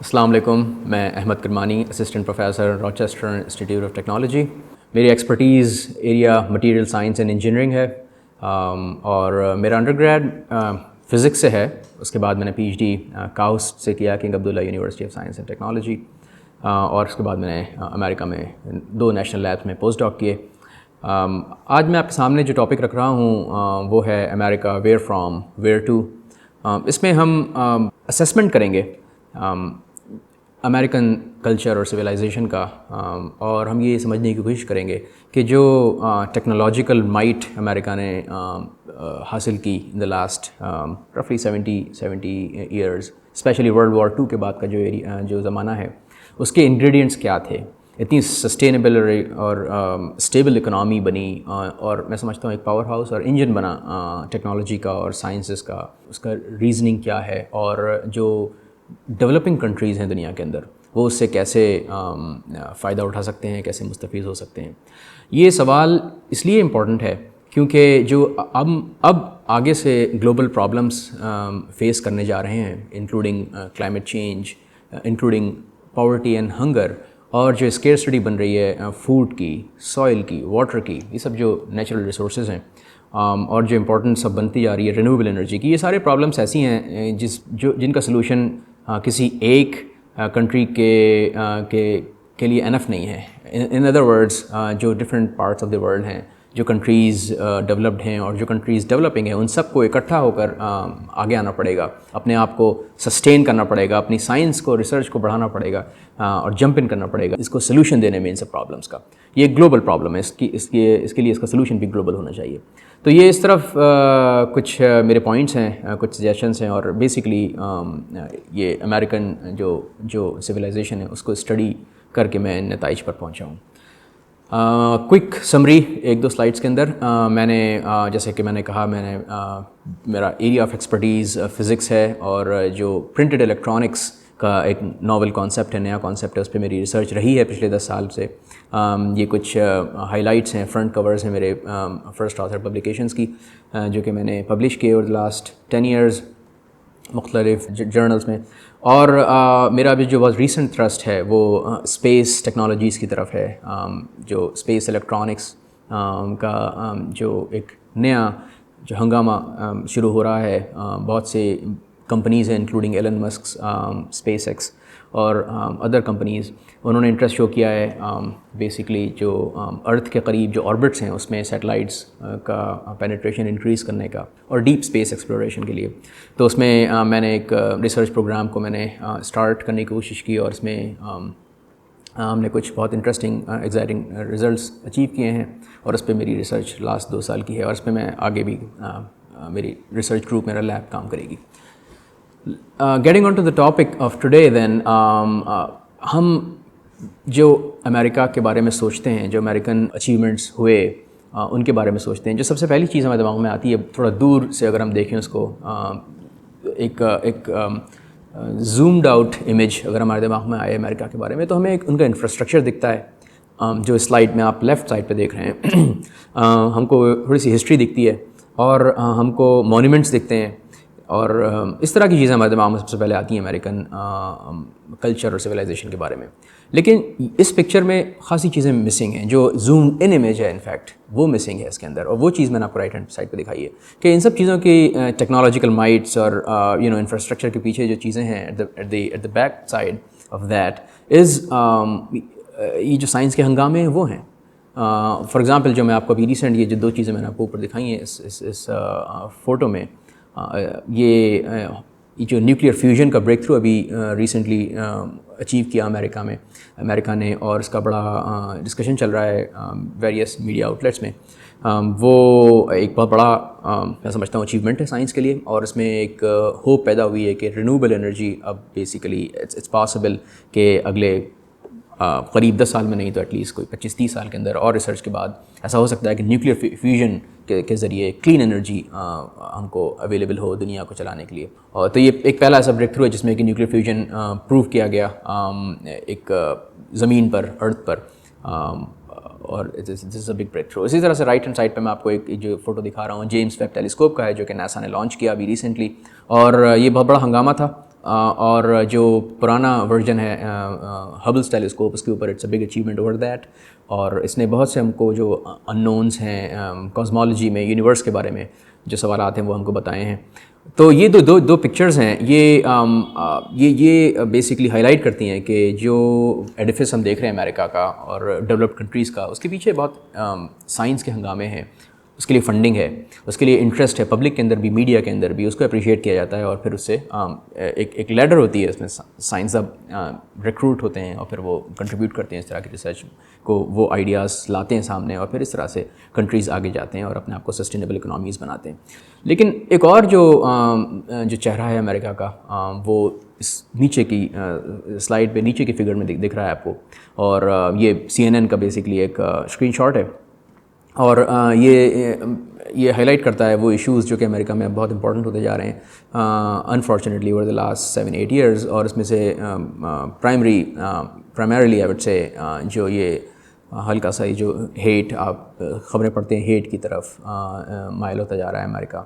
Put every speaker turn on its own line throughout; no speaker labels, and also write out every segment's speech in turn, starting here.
السلام علیکم. میں Ahmed Kirmani, assistant professor Rochester Institute of Technology. میری expertise area material science and engineering ہے اور میرا انڈر گریڈ فزکس سے ہے. اس کے بعد میں نے پی ایچ ڈی کاؤسٹ سے کیا، king Abdullah university of science and technology, اور اس کے بعد میں نے امریکہ میں 2 نیشنل لیبس میں پوسٹ ڈاک کیے. آج میں آپ کے سامنے جو ٹاپک رکھ رہا ہوں وہ ہے امریکہ ویئر فرام ویئر ٹو. اس میں ہم اسیسمنٹ کریں گے امریکن کلچر اور سویلائزیشن کا، اور ہم یہ سمجھنے کی کوشش کریں گے کہ جو ٹیکنالوجیکل مائٹ امریکہ نے حاصل کی ان دا لاسٹ رفلی 70 ایئرز، اسپیشلی ورلڈ وار 2 کے بعد کا جو زمانہ ہے، اس کے انگریڈینٹس کیا تھے. اتنی سسٹینیبل اور اسٹیبل اکنامی بنی، اور میں سمجھتا ہوں ایک پاور ہاؤس اور انجن بنا ٹیکنالوجی کا اور سائنسز کا. اس کا ریزننگ کیا ہے، اور جو ڈیولپنگ کنٹریز ہیں دنیا کے اندر وہ اس سے کیسے فائدہ اٹھا سکتے ہیں، کیسے مستفید ہو سکتے ہیں. یہ سوال اس لیے امپورٹنٹ ہے کیونکہ جو اب آگے سے گلوبل پرابلمس فیس کرنے جا رہے ہیں، including climate change, including poverty and hunger, اور جو اسکیرسٹی بن رہی ہے فوڈ کی، سوائل کی، واٹر کی، یہ سب جو نیچرل ریسورسز ہیں، اور جو امپورٹنس اب بنتی جا رہی ہے رینیویبل انرجی کی، یہ سارے پرابلمس ایسی ہیں جن کا سلوشن کسی ایک کنٹری کے لیے انف نہیں ہے. ان ادر ورڈز جو different parts of the world ہیں، جو کنٹریز ڈیولپڈ ہیں اور جو کنٹریز ڈیولپنگ ہیں، ان سب کو اکٹھا ہو کر آگے آنا پڑے گا، اپنے آپ کو سسٹین کرنا پڑے گا، اپنی سائنس کو، ریسرچ کو بڑھانا پڑے گا، اور جمپ ان کرنا پڑے گا اس کو سلوشن دینے میں ان سب پرابلمس کا. یہ ایک گلوبل پرابلم ہے، اس کے لیے اس کا سلوشن بھی گلوبل ہونا چاہیے. تو یہ اس طرف کچھ میرے پوائنٹس ہیں، کچھ سجیشنس ہیں، اور بیسکلی یہ امریکن جو سویلائزیشن ہے اس کو اسٹڈی کر کے میں ان نتائج پر پہنچا ہوں. کوئک سمری 1-2 سلائڈس کے اندر. میں نے جیسے کہ میں نے کہا، میرا ایریا آف ایکسپرٹیز فزکس ہے، اور جو پرنٹڈ الیکٹرانکس کا ایک ناول کانسیپٹ ہے، نیا کانسیپٹ ہے، اس پہ میری ریسرچ رہی ہے پچھلے 10 سال سے. یہ کچھ ہائی لائٹس ہیں، فرنٹ کورز ہیں میرے فرسٹ آتھر پبلیکیشنز کی، جو کہ میں نے پبلش کیے اوور لاسٹ 10 ایئرز مختلف جرنلز میں. اور میرا بھی جو بہت ریسنٹ تھرسٹ ہے وہ اسپیس ٹیکنالوجیز کی طرف ہے. جو اسپیس الیکٹرانکس کا جو ایک نیا جو ہنگامہ شروع ہو رہا ہے، بہت سے کمپنیز ہیں انکلوڈنگ ایلن مسکس اسپیس ایکس اور ادر کمپنیز، انہوں نے انٹرسٹ شو کیا ہے بیسکلی جو ارتھ کے قریب جو آربٹس ہیں اس میں سیٹلائٹس کا پینیٹریشن انکریز کرنے کا، اور ڈیپ اسپیس ایکسپلوریشن کے لیے. تو اس میں میں نے ایک ریسرچ پروگرام کو میں نے اسٹارٹ کرنے کی کوشش کی، اور اس میں ہم نے کچھ بہت انٹرسٹنگ ایگزائٹنگ ریزلٹس اچیو کیے ہیں، اور اس پہ میری ریسرچ لاسٹ 2 سال کی ہے، اور اس پہ میں آگے بھی میری ریسرچ گروپ، میرا لیب کام کرے گی. Getting on to the topic of today then, ہم جو امریکہ کے بارے میں سوچتے ہیں، جو امریکن اچیومنٹس ہوئے ان کے بارے میں سوچتے ہیں، جو سب سے پہلی چیز ہمارے دماغ میں آتی ہے تھوڑا دور سے اگر ہم دیکھیں اس کو، ایک زومڈ آؤٹ امیج اگر ہمارے دماغ میں آئے امریکہ کے بارے میں، تو ہمیں ان کا انفراسٹرکچر دکھتا ہے، جو اس سلائڈ میں آپ لیفٹ سائڈ پہ دیکھ رہے ہیں. ہم کو تھوڑی سی ہسٹری دکھتی ہے، اور ہم کو مونیومنٹس دکھتے ہیں، اور اس طرح کی چیزیں ہمارے دماغ میں سب سے پہلے آتی ہیں امریکن کلچر اور سویلائزیشن کے بارے میں. لیکن اس پکچر میں خاصی چیزیں مسنگ ہیں. جو زوم ان امیج ہے انفیکٹ وہ مسنگ ہے اس کے اندر، اور وہ چیز میں نے آپ کو رائٹ ہینڈ سائڈ پہ دکھائی ہے کہ ان سب چیزوں کی ٹیکنالوجیکل مائٹس اور انفراسٹرکچر کے پیچھے جو چیزیں ہیں at the back side of that is یہ جو سائنس کے ہنگامے ہیں وہ ہیں. فار ایگزامپل جو میں آپ کو ابھی ریسنٹ یہ جو 2 چیزیں میں نے آپ کو اوپر دکھائی ہیں اس فوٹو میں، یہ جو نیوکلیئر فیوژن کا بریک تھرو ابھی ریسنٹلی اچیو کیا امریکہ نے، اور اس کا بڑا ڈسکشن چل رہا ہے ویریس میڈیا آؤٹلیٹس میں. وہ ایک بہت بڑا میں سمجھتا ہوں اچیومنٹ ہے سائنس کے لیے، اور اس میں ایک ہوپ پیدا ہوئی ہے کہ رینیوبل انرجی اب بیسیکلی اٹس پاسبل کہ اگلے قریب 10 سال میں نہیں تو ایٹ لیسٹ کوئی 25-30 سال کے اندر، اور ریسرچ کے بعد ایسا ہو سکتا ہے کہ نیوکلیئر فیوژن کے ذریعے کلین انرجی ہم کو اویلیبل ہو دنیا کو چلانے کے لیے. اور تو یہ ایک پہلا ایسا بریک تھرو ہے جس میں کہ نیوکلیئر فیوژن پروو کیا گیا ایک زمین پر، ارتھ پر، اور this is a big break through. اسی طرح سے رائٹ ہینڈ سائڈ پہ میں آپ کو ایک جو فوٹو دکھا رہا ہوں جیمس ویب ٹیلیسکوپ کا ہے، جو کہ ناسا نے لانچ کیا ابھی ریسنٹلی، اور یہ بہت بڑا ہنگامہ تھا اور جو پرانا ورژن ہے ہبلس ٹیلیسکوپ، اس کے اوپر it's a big achievement over that, اور اس نے بہت سے ہم کو جو اننونس ہیں کاسمالوجی میں، یونیورس کے بارے میں جو سوالات ہیں وہ ہم کو بتائے ہیں. تو یہ دو پکچرز ہیں، یہ بیسکلی ہائی لائٹ کرتی ہیں کہ جو ایڈیفس ہم دیکھ رہے ہیں امریکہ کا اور ڈیولپڈ کنٹریز کا، اس کے پیچھے بہت سائنس کے ہنگامے ہیں، اس کے لیے فنڈنگ ہے، اس کے لیے انٹرسٹ ہے، پبلک کے اندر بھی، میڈیا کے اندر بھی اس کو اپریشیٹ کیا جاتا ہے، اور پھر اس سے ایک لیڈر ہوتی ہے، اس میں سائنس ریکروٹ ہوتے ہیں اور پھر وہ کنٹریبیوٹ کرتے ہیں اس طرح کی ریسرچ کو، وہ آئیڈیاز لاتے ہیں سامنے، اور پھر اس طرح سے کنٹریز آگے جاتے ہیں اور اپنے آپ کو سسٹینیبل اکنامیز بناتے ہیں. لیکن ایک اور جو چہرہ ہے امریکہ کا، وہ اس نیچے کی سلائڈ پہ نیچے کی فگر میں دکھ رہا ہے آپ کو، اور یہ CNN کا بیسکلی ایک اسکرین شاٹ ہے، اور یہ ہائی لائٹ کرتا ہے وہ ایشوز جو کہ امریکہ میں بہت امپورٹنٹ ہوتے جا رہے ہیں unfortunately over the last 7-8 years. اور اس میں سے پرائمریلی آئی وڈ سے جو یہ ہلکا سا جو ہیٹ، آپ خبریں پڑھتے ہیں، ہیٹ کی طرف مائل ہوتا جا رہا ہے امریکہ،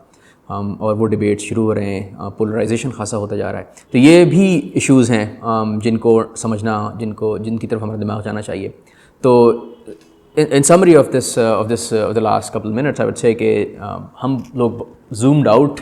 اور وہ ڈیبیٹ شروع ہو رہے ہیں، پولرائزیشن خاصا ہوتا جا رہا ہے. تو یہ بھی ایشوز ہیں جن کو سمجھنا، جن کی طرف ہمارا دماغ جانا چاہیے. تو in summary of the last couple of minutes I would say کہ ہم لوگ zoomed out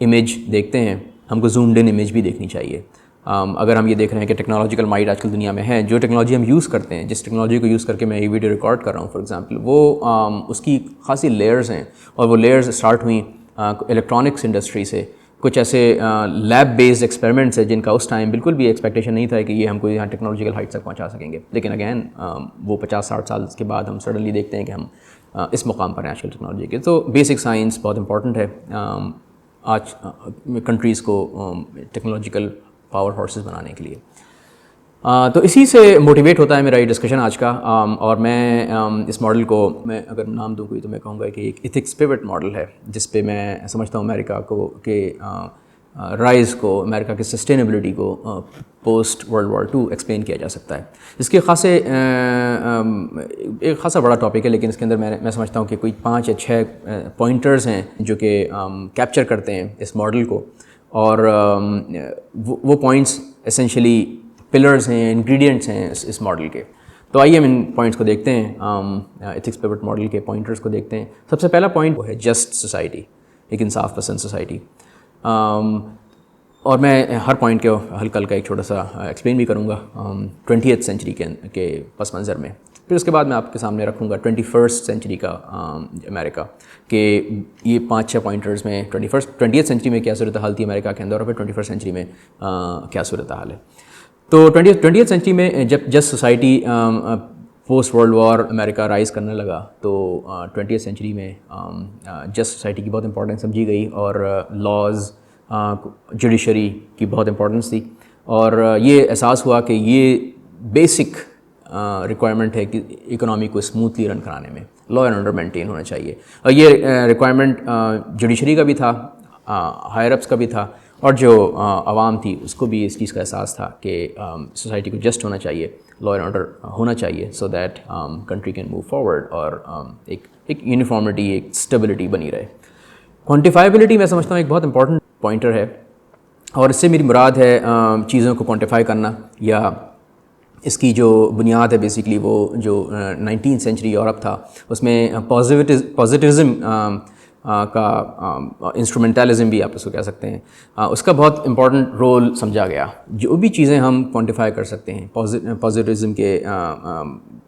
امیج دیکھتے ہیں، ہم کو zoomed in امیج بھی دیکھنی چاہیے. اگر ہم یہ دیکھ رہے ہیں کہ ٹیکنالوجیکل مائٹ آج کل دنیا میں ہے، جو ٹیکنالوجی ہم یوز کرتے ہیں، جس ٹیکنالوجی کو یوز کر کے میں یہ ویڈیو ریکارڈ کر رہا ہوں فار ایگزامپل، وہ اس کی خاصی لیئرز ہیں، اور وہ لیئرز اسٹارٹ ہوئیں الیکٹرانکس انڈسٹری سے. کچھ ایسے لیب بیسڈ ایکسپیریمنٹس ہیں جن کا اس ٹائم بالکل بھی ایکسپیکٹیشن نہیں تھا کہ یہ ہم کو یہاں ٹیکنالوجیکل ہائٹ تک پہنچا سکیں گے، لیکن اگین وہ 50-60 سال کے بعد ہم سڈنلی دیکھتے ہیں کہ ہم اس مقام پر ہیں آج کل ٹیکنالوجی کے. تو بیسک سائنس بہت امپورٹنٹ ہے آج کنٹریز کو ٹیکنالوجیکل پاور ہارسز بنانے کے لیے. تو اسی سے موٹیویٹ ہوتا ہے میرا یہ ڈسکشن آج کا، اور میں اس ماڈل کو، میں اگر نام دوں کوئی تو میں کہوں گا کہ ایک ایتھکس پیوٹ ماڈل ہے، جس پہ میں سمجھتا ہوں امریکہ کو کہ رائز کو، امریکہ کی سسٹینیبلٹی کو پوسٹ ورلڈ وار 2 ایکسپلین کیا جا سکتا ہے. اس کے ایک خاصا بڑا ٹاپک ہے، لیکن اس کے اندر میں سمجھتا ہوں کہ کوئی 5 یا 6 پوائنٹرز ہیں جو کہ کیپچر کرتے ہیں اس ماڈل کو، اور وہ پوائنٹس اسینشلی پلرز ہیں، انگریڈینٹس ہیں اس ماڈل کے. تو آئیے ہم ان پوائنٹس کو دیکھتے ہیں، ایتھکس پیوٹ ماڈل کے پوائنٹرز کو دیکھتے ہیں. سب سے پہلا پوائنٹ وہ ہے جسٹ سوسائٹی، ایک انصاف پسند سوسائٹی. اور میں ہر پوائنٹ کے ہلکا ایک چھوٹا سا ایکسپلین بھی کروں گا 20th سینچری کے پس منظر میں. پھر اس کے بعد میں آپ کے سامنے رکھوں گا 21st سینچری کا امریکہ، کہ یہ 5-6 پوائنٹرز میں 20th سینچری میں کیا صورتحال تھی امریکہ کے اندر، اور پھر 21st سینچری میں کیا صورتحال ہے. تو 20th سینچری میں جب just society post World War امریکہ رائز کرنے لگا، تو 20th سینچری میں جسٹ سوسائٹی کی بہت امپورٹنس سمجھی گئی، اور لاز، جوڈیشری کی بہت امپورٹنس تھی. اور یہ احساس ہوا کہ یہ بیسک ریکوائرمنٹ ہے کہ اکنامی کو اسموتھلی رن کرانے میں لا اینڈ آرڈر مینٹین ہونا چاہیے. اور یہ ریکوائرمنٹ جوڈیشری کا بھی تھا، ہائر اپس کا بھی تھا، اور جو عوام تھی اس کو بھی اس چیز کا احساس تھا کہ سوسائٹی کو جسٹ ہونا چاہیے، لا اینڈ آرڈر ہونا چاہیے، so that country can move forward, اور ایک یونیفارمٹی، ایک اسٹیبلٹی بنی رہے. کوانٹیفائبلٹی میں سمجھتا ہوں ایک بہت امپورٹنٹ پوائنٹر ہے، اور اس سے میری مراد ہے چیزوں کو کوانٹیفائی کرنا، یا اس کی جو بنیاد ہے بیسکلی وہ جو 19th سینچری یورپ تھا، اس میں پازیٹیوزم کا انسٹرومنٹلزم بھی آپ اس کو کہہ سکتے ہیں، اس کا بہت امپورٹنٹ رول سمجھا گیا. جو بھی چیزیں ہم کوانٹیفائی کر سکتے ہیں پازیٹیوزم کے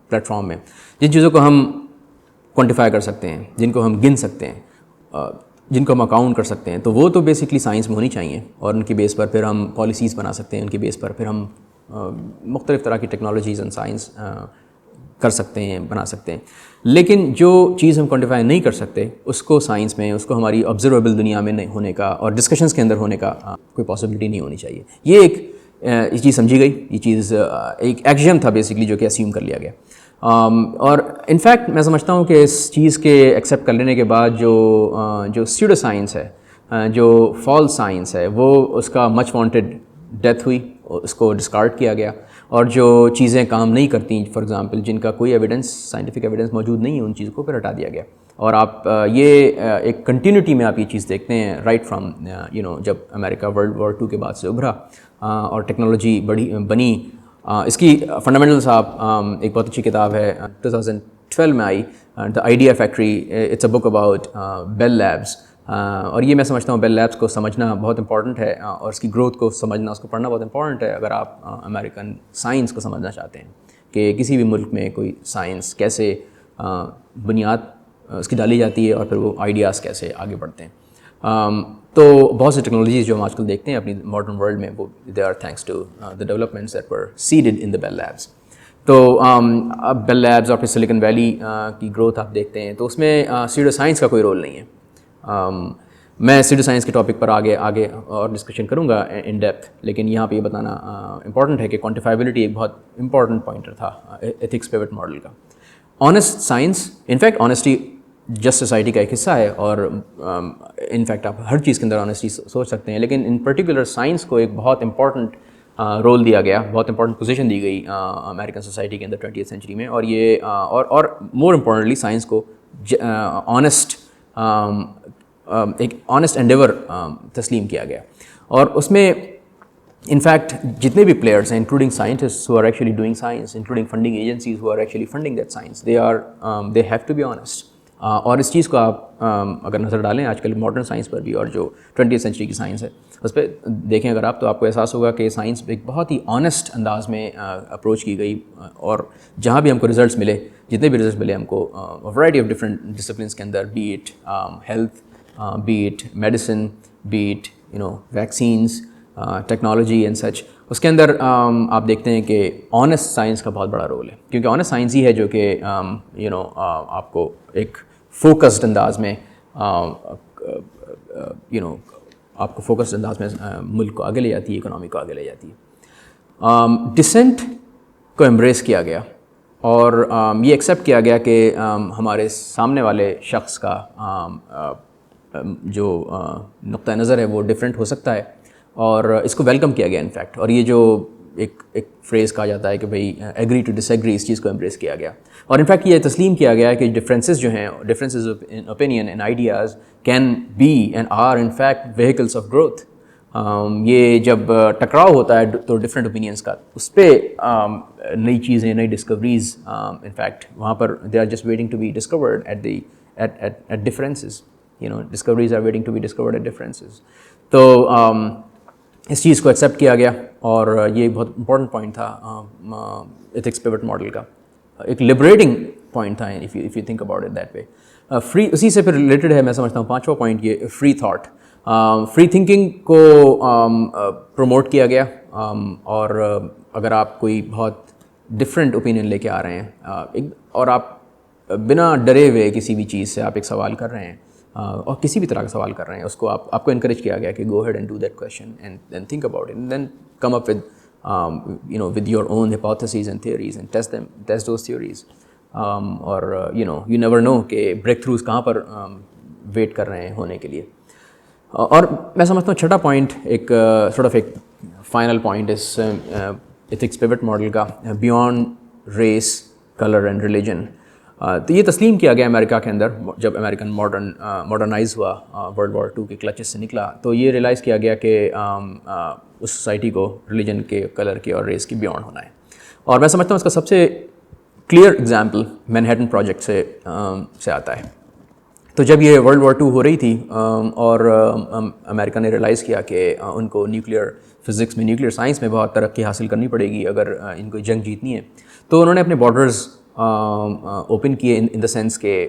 پلیٹ فارم میں، جن چیزوں کو ہم کوانٹیفائی کر سکتے ہیں، جن کو ہم گن سکتے ہیں، جن کو ہم اکاؤنٹ کر سکتے ہیں، تو وہ تو بیسکلی سائنس میں ہونی چاہیے، اور ان کی بیس پر پھر ہم پالیسیز بنا سکتے ہیں، ان کی بیس پر پھر ہم مختلف طرح کی ٹیکنالوجیز اینڈ سائنس کر سکتے ہیں، بنا سکتے ہیں. لیکن جو چیز ہم کوانٹیفائی نہیں کر سکتے، اس کو سائنس میں، اس کو ہماری آبزرویبل دنیا میں نہیں ہونے کا اور ڈسکشنز کے اندر ہونے کا کوئی پاسبلٹی نہیں ہونی چاہیے. یہ چیز سمجھی گئی، یہ چیز ایک ایکشن تھا بیسکلی جو کہ اسیوم کر لیا گیا. اور انفیکٹ میں سمجھتا ہوں کہ اس چیز کے ایکسیپٹ کر لینے کے بعد جو سیوڈو سائنس ہے، جو فالس سائنس ہے، وہ اس کا مچ وانٹیڈ ڈیتھ ہوئی، اس کو ڈسکارڈ کیا گیا. اور جو چیزیں کام نہیں کرتی، فار ایگزامپل جن کا کوئی ایویڈنس، سائنٹیفک ایویڈنس موجود نہیں ہے، ان چیزوں کو پھر ہٹا دیا گیا. اور آپ یہ ایک کنٹینیوٹی میں آپ یہ چیز دیکھتے ہیں رائٹ فرام جب امریکہ ورلڈ وار 2 کے بعد سے ابھرا اور ٹیکنالوجی بنی. اس کی فنڈامنٹلس آپ ایک بہت اچھی کتاب ہے 2012 میں آئی, the Idea Factory. It's a book about Bell Labs, اور یہ میں سمجھتا ہوں بیل لیبس کو سمجھنا بہت امپورٹنٹ ہے, اور اس کی گروتھ کو سمجھنا, اس کو پڑھنا بہت امپورٹنٹ ہے اگر آپ امریکن سائنس کو سمجھنا چاہتے ہیں کہ کسی بھی ملک میں کوئی سائنس کیسے بنیاد اس کی ڈالی جاتی ہے اور پھر وہ آئیڈیاز کیسے آگے بڑھتے ہیں. تو بہت سی ٹیکنالوجیز جو ہم آج کل دیکھتے ہیں اپنی ماڈرن ورلڈ میں, وہ they are thanks to the developments that were seeded in the Bell Labs. تو اب بیل لیبس اور پھر سلیکن ویلی کی گروتھ آپ دیکھتے ہیں تو اس میں سیڈو سائنس کا کوئی رول نہیں ہے. میں سیڈو سائنس کے ٹاپک پر آگے اور ڈسکشن کروں گا ان ڈیپتھ, لیکن یہاں پہ یہ بتانا امپورٹنٹ ہے کہ کوانٹیفائبلٹی ایک بہت امپورٹنٹ پوائنٹر تھا ایتھکس پیوٹ ماڈل کا. Honest science, in fact honesty just society کا ایک حصہ ہے, اور انفیکٹ آپ ہر چیز کے اندر آنیسٹی سوچ سکتے ہیں, لیکن ان پرٹیکولر سائنس کو ایک بہت امپورٹنٹ رول دیا گیا, بہت امپورٹنٹ پوزیشن دی گئی امریکن سوسائٹی کے اندر 20th سینچری میں. اور یہ اور مور امپورٹنٹلی سائنس کو آنیسٹ ایک آنیسٹ انڈیور تسلیم کیا گیا. اور اس میں انفیکٹ جتنے بھی پلیئرس ہیں including scientist who are actually doing science, including funding agencies who are actually funding that science, they have to be honest. اور اس چیز کو آپ اگر نظر ڈالیں آج کل ماڈرن سائنس پر بھی, اور جو 20th سینچری کی سائنس ہے اس پہ دیکھیں اگر آپ, تو آپ کو احساس ہوگا کہ سائنس ایک بہت ہی آنیسٹ انداز میں اپروچ کی گئی. اور جہاں بھی ہم کو ریزلٹس ملے, جتنے بھی ریزلٹس ملے ہم کو ورائٹی آف ڈفرینٹ ڈسپلنس کے اندر, be it health, be it medicine, be it vaccines, technology and such, اس کے اندر آپ دیکھتے ہیں کہ آنیسٹ سائنس کا بہت بڑا رول ہے, کیونکہ آنیسٹ سائنس ہی ہے جو کہ آپ کو ایک فوکسڈ انداز میں آپ کو فوکسڈ انداز میں ملک کو آگے لے جاتی ہے, اکنامی کو آگے لے جاتی ہے. ڈسینٹ کو ایمبریس کیا گیا, اور یہ ایکسیپٹ کیا گیا کہ ہمارے سامنے والے شخص کا جو نقطہ نظر ہے وہ ڈفرینٹ ہو سکتا ہے, اور اس کو ویلکم کیا گیا انفیکٹ. اور یہ جو ایک فریز کہا جاتا ہے کہ بھئی ایگری ٹو ڈس ایگری, اس چیز کو ایمبریس کیا گیا. اور انفیکٹ یہ تسلیم کیا گیا کہ ڈفرینسز جو ہیں, differences in opinion and ideas can be and are in fact vehicles of growth. یہ جب ٹکراؤ ہوتا ہے تو ڈفرینٹ اوپینینس کا, اس پہ نئی چیزیں, نئی ڈسکوریز انفیکٹ وہاں پر they are just waiting to be discovered at differences. Discoveries are waiting to be discovered at differences. تو اس چیز کو ایکسیپٹ کیا گیا, اور یہ بہت امپورٹنٹ پوائنٹ تھا ایتھکس پیوٹ ماڈل کا, ایک لبریٹنگ پوائنٹ تھا if you think about it that way. Free, اسی سے پھر ریلیٹڈ ہے میں سمجھتا ہوں 5واں پوائنٹ یہ فری تھاٹ. فری تھنکنگ کو پروموٹ کیا گیا, اور اگر آپ کوئی بہت ڈفرینٹ اوپینین لے کے آ رہے ہیں اور آپ بنا ڈرے ہوئے کسی بھی چیز سے آپ ایک سوال کر رہے ہیں, اور کسی بھی طرح کا سوال کر رہے ہیں, اس کو آپ کو انکریج کیا گیا کہ go head and do that question and then think about it, and then come up with your own hypotheses and theories and test those theories. اور یو نیور نو کہ بریک تھروز کہاں پر wait کر رہے ہیں ہونے کے لیے. اور میں سمجھتا ہوں 6واں پوائنٹ ایک سورٹ آف ایک فائنل پوائنٹ اس ایتھکس پیوٹ ماڈل کا, beyond race, colour and religion. تو یہ تسلیم کیا گیا امریکہ کے اندر جب امریکن ماڈرنائز ہوا, ورلڈ وار 2 کے کلچز سے نکلا, تو یہ ریلائز کیا گیا کہ اس سوسائٹی کو ریلیجن کے, کلر کے اور ریس کے بیونڈ ہونا ہے. اور میں سمجھتا ہوں اس کا سب سے کلیئر ایگزامپل مینہٹن پروجیکٹ سے آتا ہے. تو جب یہ ورلڈ وار 2 ہو رہی تھی اور امریکہ نے ریلائز کیا کہ ان کو نیوکلیئر فزکس میں, نیوکلیئر سائنس میں بہت ترقی حاصل کرنی پڑے گی اگر ان کو جنگ جیتنی ہے, تو انہوں نے اپنے بارڈرز اوپن کیے ان دا سینس کہ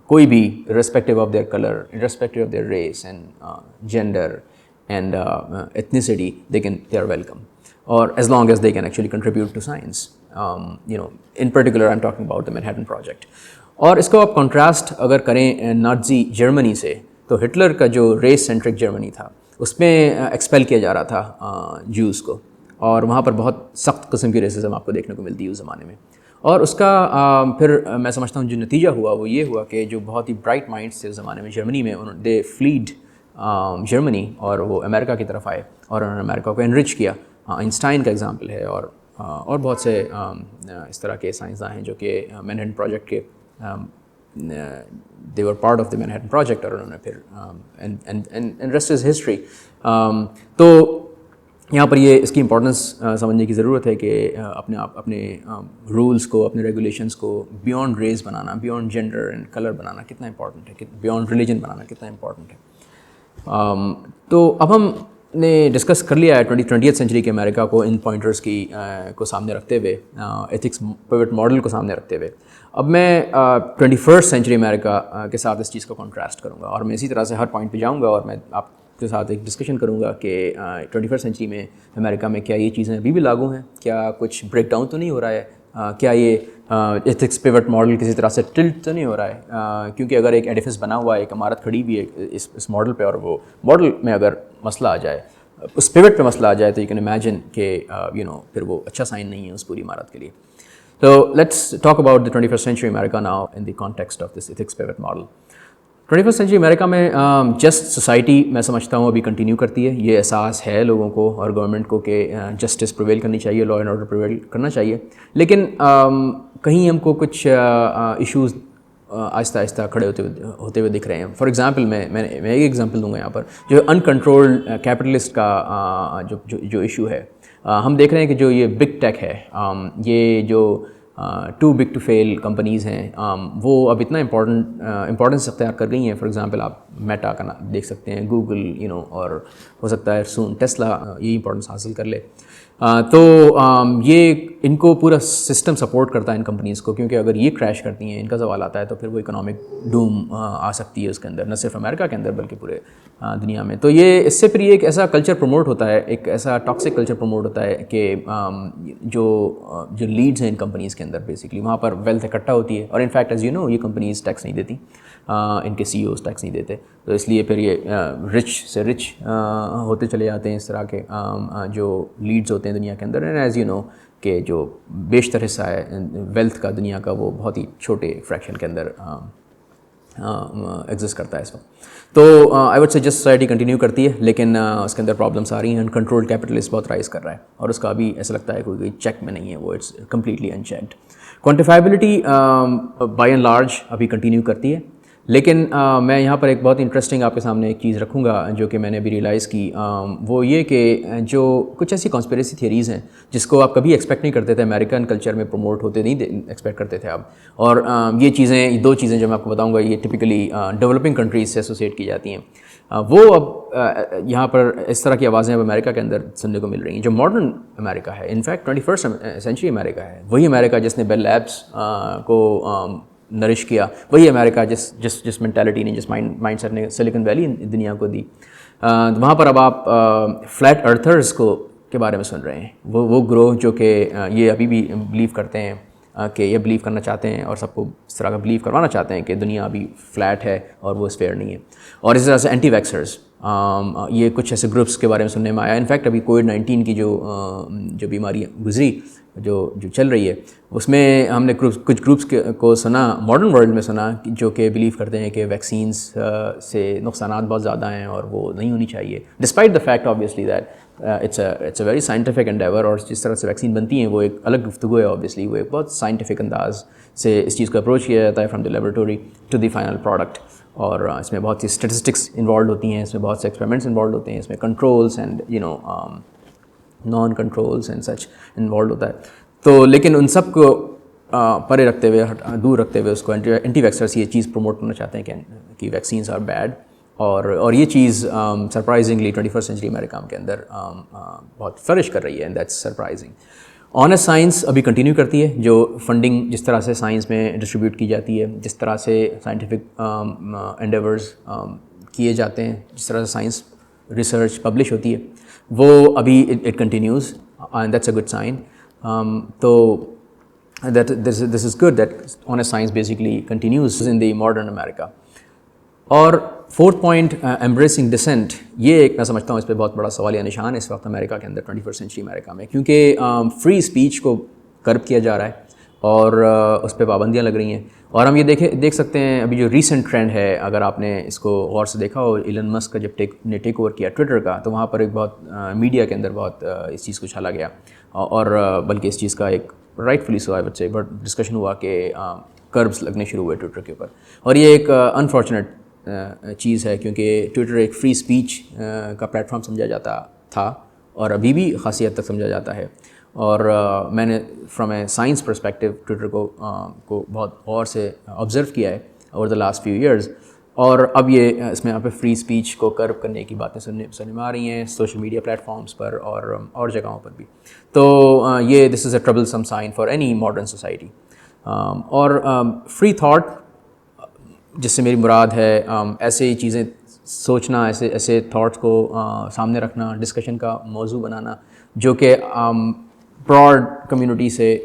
کوئی بھی respective of their colour, respective of their race and gender and ethnicity, they are welcome, اور as long as they can actually contribute to science. In particular I'm talking about the Manhattan project. اور اس کو آپ contrast اگر کریں Nazi Germany سے, تو Hitler کا جو ریس سینٹرک جرمنی تھا اس میں ایکسپیل کیا جا رہا تھا جوز کو, اور وہاں پر بہت سخت قسم کی ریسزم آپ کو دیکھنے کو ملتی ہے اس زمانے میں. اور اس کا پھر میں سمجھتا ہوں جو نتیجہ ہوا وہ یہ ہوا کہ جو بہت ہی برائٹ مائنڈس تھے اس زمانے میں جرمنی میں, دے فلیڈ جرمنی, اور وہ امریکہ کی طرف آئے اور انہوں نے امریکہ کو انرچ کیا. آئنسٹائن کا ایگزامپل ہے, اور بہت سے اس طرح کے سائنسداں ہیں جو کہ مینہٹن پروجیکٹ کے they were part of the Manhattan Project اور انہوں نے پھر and rest is history. تو یہاں پر یہ اس کی امپورٹنس سمجھنے کی ضرورت ہے کہ اپنے رولس کو, اپنے ریگولیشنس کو بیونڈ ریس بنانا, بیونڈ جینڈر اینڈ کلر بنانا کتنا امپورٹنٹ ہے, بیونڈ ریلیجن بنانا کتنا امپورٹنٹ ہے. تو اب ہم نے ڈسکس کر لیا ہے 20th سینچری کے امریکہ کو ان پوائنٹرز کی کو سامنے رکھتے ہوئے, ایتھکس پیوٹ ماڈل کو سامنے رکھتے ہوئے. اب میں 21st سینچری امریکہ کے ساتھ اس چیز کو کنٹراسٹ کروں گا, اور میں اسی طرح سے ہر پوائنٹ پہ جاؤں گا اور میں آپ کے ساتھ ایک ڈسکشن کروں گا کہ 21st سینچری میں امریکہ میں کیا یہ چیزیں ابھی بھی لاگو ہیں, کیا کچھ بریک ڈاؤن تو نہیں ہو رہا ہے, کیا یہ ایتھکس پیوٹ ماڈل کسی طرح سے ٹلٹ تو نہیں ہو رہا ہے. کیونکہ اگر ایک ایڈیفس بنا ہوا ہے, ایک عمارت کھڑی بھی ہے اس ماڈل پہ, اور وہ ماڈل میں اگر مسئلہ آ جائے, اس پیوٹ پہ مسئلہ آ جائے, تو یو کین امیجن کہ پھر وہ اچھا سائن نہیں ہے اس پوری عمارت کے لیے. So let's talk about the 21st century America now in the context of this ethics pivot model. 21st century America میں جسٹ سوسائٹی میں سمجھتا ہوں ابھی کنٹینیو کرتی ہے. یہ احساس ہے لوگوں کو اور گورنمنٹ کو کہ جسٹس پریویل کرنی چاہیے, لا اینڈ آرڈر پریویل کرنا چاہیے. لیکن کہیں ہم کو کچھ ایشوز آہستہ آہستہ کھڑے ہوتے ہوئے دکھ رہے ہیں. فار ایگزامپل میں ایک ایگزامپل دوں گا یہاں پر, جو انکنٹرولڈ کیپٹلسٹ کا جو ایشو ہے. ہم دیکھ رہے ہیں کہ جو یہ بگ ٹیک ہے, یہ جو too big to fail companies ہیں, وہ اب اتنا امپورٹنس اختیار کر گئی ہیں. فار ایگزامپل آپ میٹا کا دیکھ سکتے ہیں, گوگل اور ہو سکتا ہے سون ٹیسلا یہی امپورٹنس حاصل کر لے. تو یہ ان کو پورا سسٹم سپورٹ کرتا ہے ان کمپنیز کو, کیونکہ اگر یہ کریش کرتی ہیں, ان کا زوال آتا ہے, تو پھر وہ اکنامک ڈوم آ سکتی ہے اس کے اندر, نہ صرف امریکہ کے اندر بلکہ پورے دنیا میں. تو یہ اس سے پھر یہ ایک ایسا کلچر پروموٹ ہوتا ہے, ایک ایسا ٹاکسک کلچر پروموٹ ہوتا ہے کہ جو لیڈز ہیں ان کمپنیز کے اندر, بیسکلی وہاں پر ویلتھ اکٹھا ہوتی ہے. اور انفیکٹ ایز یو نو یہ کمپنیز ٹیکس نہیں دیتی, ان کے سی اوز ٹیکس نہیں دیتے, تو اس لیے پھر یہ رچ سے رچ ہوتے چلے جاتے ہیں اس طرح کے جو لیڈز ہوتے ہیں دنیا کے اندر. اینڈ ایز یو نو کہ جو بیشتر حصہ ہے ویلتھ کا دنیا کا, وہ بہت ہی چھوٹے فریکشن کے اندر ایگزسٹ کرتا ہے اس وقت. تو I would say just society continue کرتی ہے, لیکن اس کے اندر پرابلمس آ رہی ہیں. انکنٹرولڈ کیپٹلسٹ بہت رائز کر رہا ہے, اور اس کا ابھی ایسا لگتا ہے کوئی چیک میں نہیں ہے, وہ it's completely unchecked. Quantifiability by and large ابھی کنٹینیو کرتی ہے, لیکن میں یہاں پر ایک بہت انٹرسٹنگ آپ کے سامنے ایک چیز رکھوں گا جو کہ میں نے ابھی ریئلائز کی. وہ یہ کہ جو کچھ ایسی کانسپریسی تھیوریز ہیں جس کو آپ کبھی ایکسپیکٹ نہیں کرتے تھے, امریکن کلچر میں پروموٹ ہوتے نہیں ایکسپیکٹ کرتے تھے آپ. اور یہ چیزیں, دو چیزیں جو میں آپ کو بتاؤں گا, یہ ٹپکلی ڈیولپنگ کنٹریز سے ایسوسیٹ کی جاتی ہیں. وہ اب یہاں پر اس طرح کی آوازیں اب امریکہ کے اندر سننے کو مل رہی ہیں. جو ماڈرن امریکہ ہے, انفیکٹ 21st سینچری امریکہ ہے, وہی امریکہ جس نے بیل لیبس کو نرش کیا, وہی امریکہ جس مینٹیلٹی نے, جس مائنڈ سیٹ نے سلیکن ویلی دنیا کو دی. وہاں پر اب آپ فلیٹ ارتھرز کے بارے میں سن رہے ہیں. وہ گروہ جو کہ یہ ابھی بھی بلیو کرتے ہیں, کہ یہ بلیو کرنا چاہتے ہیں اور سب کو اس طرح کا بلیو کروانا چاہتے ہیں کہ دنیا ابھی فلیٹ ہے اور وہ اسفیئر نہیں ہے. اور اسی طرح سے اینٹی ویکسرز, یہ کچھ ایسے گروپس کے بارے میں سننے میں آیا. انفیکٹ ابھی کووڈ-19 کی جو بیماری گزری, جو چل رہی ہے, اس میں ہم نے کچھ گروپس کو سنا, ماڈرن ورلڈ میں سنا, جو کہ بلیو کرتے ہیں کہ ویکسینس سے نقصانات بہت زیادہ ہیں اور وہ نہیں ہونی چاہیے, despite the fact obviously that it's a very scientific endeavour. اور جس طرح سے ویکسین بنتی ہیں وہ ایک الگ گفتگو ہے آبویسلی, وہ ایک بہت سائنٹیفک انداز سے اس چیز کو اپروچ کیا جاتا ہے from the laboratory to the final product. اور اس میں بہت سی اسٹیٹسٹکس انوالوڈ ہوتی ہیں, اس میں بہت سے ایکسپیریمنٹس انوالوڈ ہوتے ہیں, اس میں controls and non controls and such involved ہوتا ہے. تو لیکن ان سب کو پرے رکھتے ہوئے, دور رکھتے ہوئے, اس کو اینٹی ویکسرس یہ چیز پروموٹ کرنا چاہتے ہیں کہ ویکسینس آر بیڈ. اور یہ چیز سرپرائزنگلی 21st سینچری امریکہ کے اندر بہت فلرش کر رہی ہے, and that's surprising. Honest science ابھی کنٹینیو کرتی ہے. جو فنڈنگ جس طرح سے سائنس میں ڈسٹریبیوٹ کی جاتی ہے, جس طرح سے سائنٹیفک انڈیورز کیے جاتے ہیں, جس طرح سے سائنس ریسرچ پبلش ہوتی ہے, وہ ابھی it continues, and that's a good sign. تو this is good that honest science basically continues in the modern America. اور فورتھ پوائنٹ, embracing dissent, یہ ایک میں سمجھتا ہوں اس پہ بہت بڑا سوالیہ نشان ہے اس وقت امریکہ کے اندر, 21st سینچری امریکہ میں, کیونکہ فری اسپیچ کو کرب کیا جا رہا ہے اور اس پہ پابندیاں لگ رہی ہیں. اور ہم یہ دیکھ سکتے ہیں ابھی جو ریسنٹ ٹرینڈ ہے, اگر آپ نے اس کو غور سے دیکھا ہو, ایلن مسک کا جب نے ٹیک اوور کیا ٹویٹر کا, تو وہاں پر ایک بہت میڈیا کے اندر بہت اس چیز کو چھالا گیا, اور بلکہ اس چیز کا ایک right fully so I would say but discussion ہوا کہ کربس لگنے شروع ہوئے ٹویٹر کے اوپر. اور یہ ایک انفارچونیٹ چیز ہے کیونکہ ٹویٹر ایک فری اسپیچ کا پلیٹ فارم سمجھا جاتا تھا اور ابھی بھی خاصی حد تک سمجھا جاتا ہے. اور میں نے from a science perspective Twitter کو بہت غور سے آبزرو کیا ہے over the last few years. اور اب یہ اس میں یہاں پہ فری اسپیچ کو کرب کرنے کی باتیں سننے میں آ رہی ہیں سوشل میڈیا پلیٹ فارمس پر اور جگہوں پر بھی. تو یہ this is a troublesome sign for any modern society. اور فری تھاٹ جس سے میری مراد ہے ایسے ہی چیزیں سوچنا, ایسے تھاٹس کو سامنے رکھنا, ڈسکشن کا موضوع بنانا جو کہ براڈ کمیونٹی سے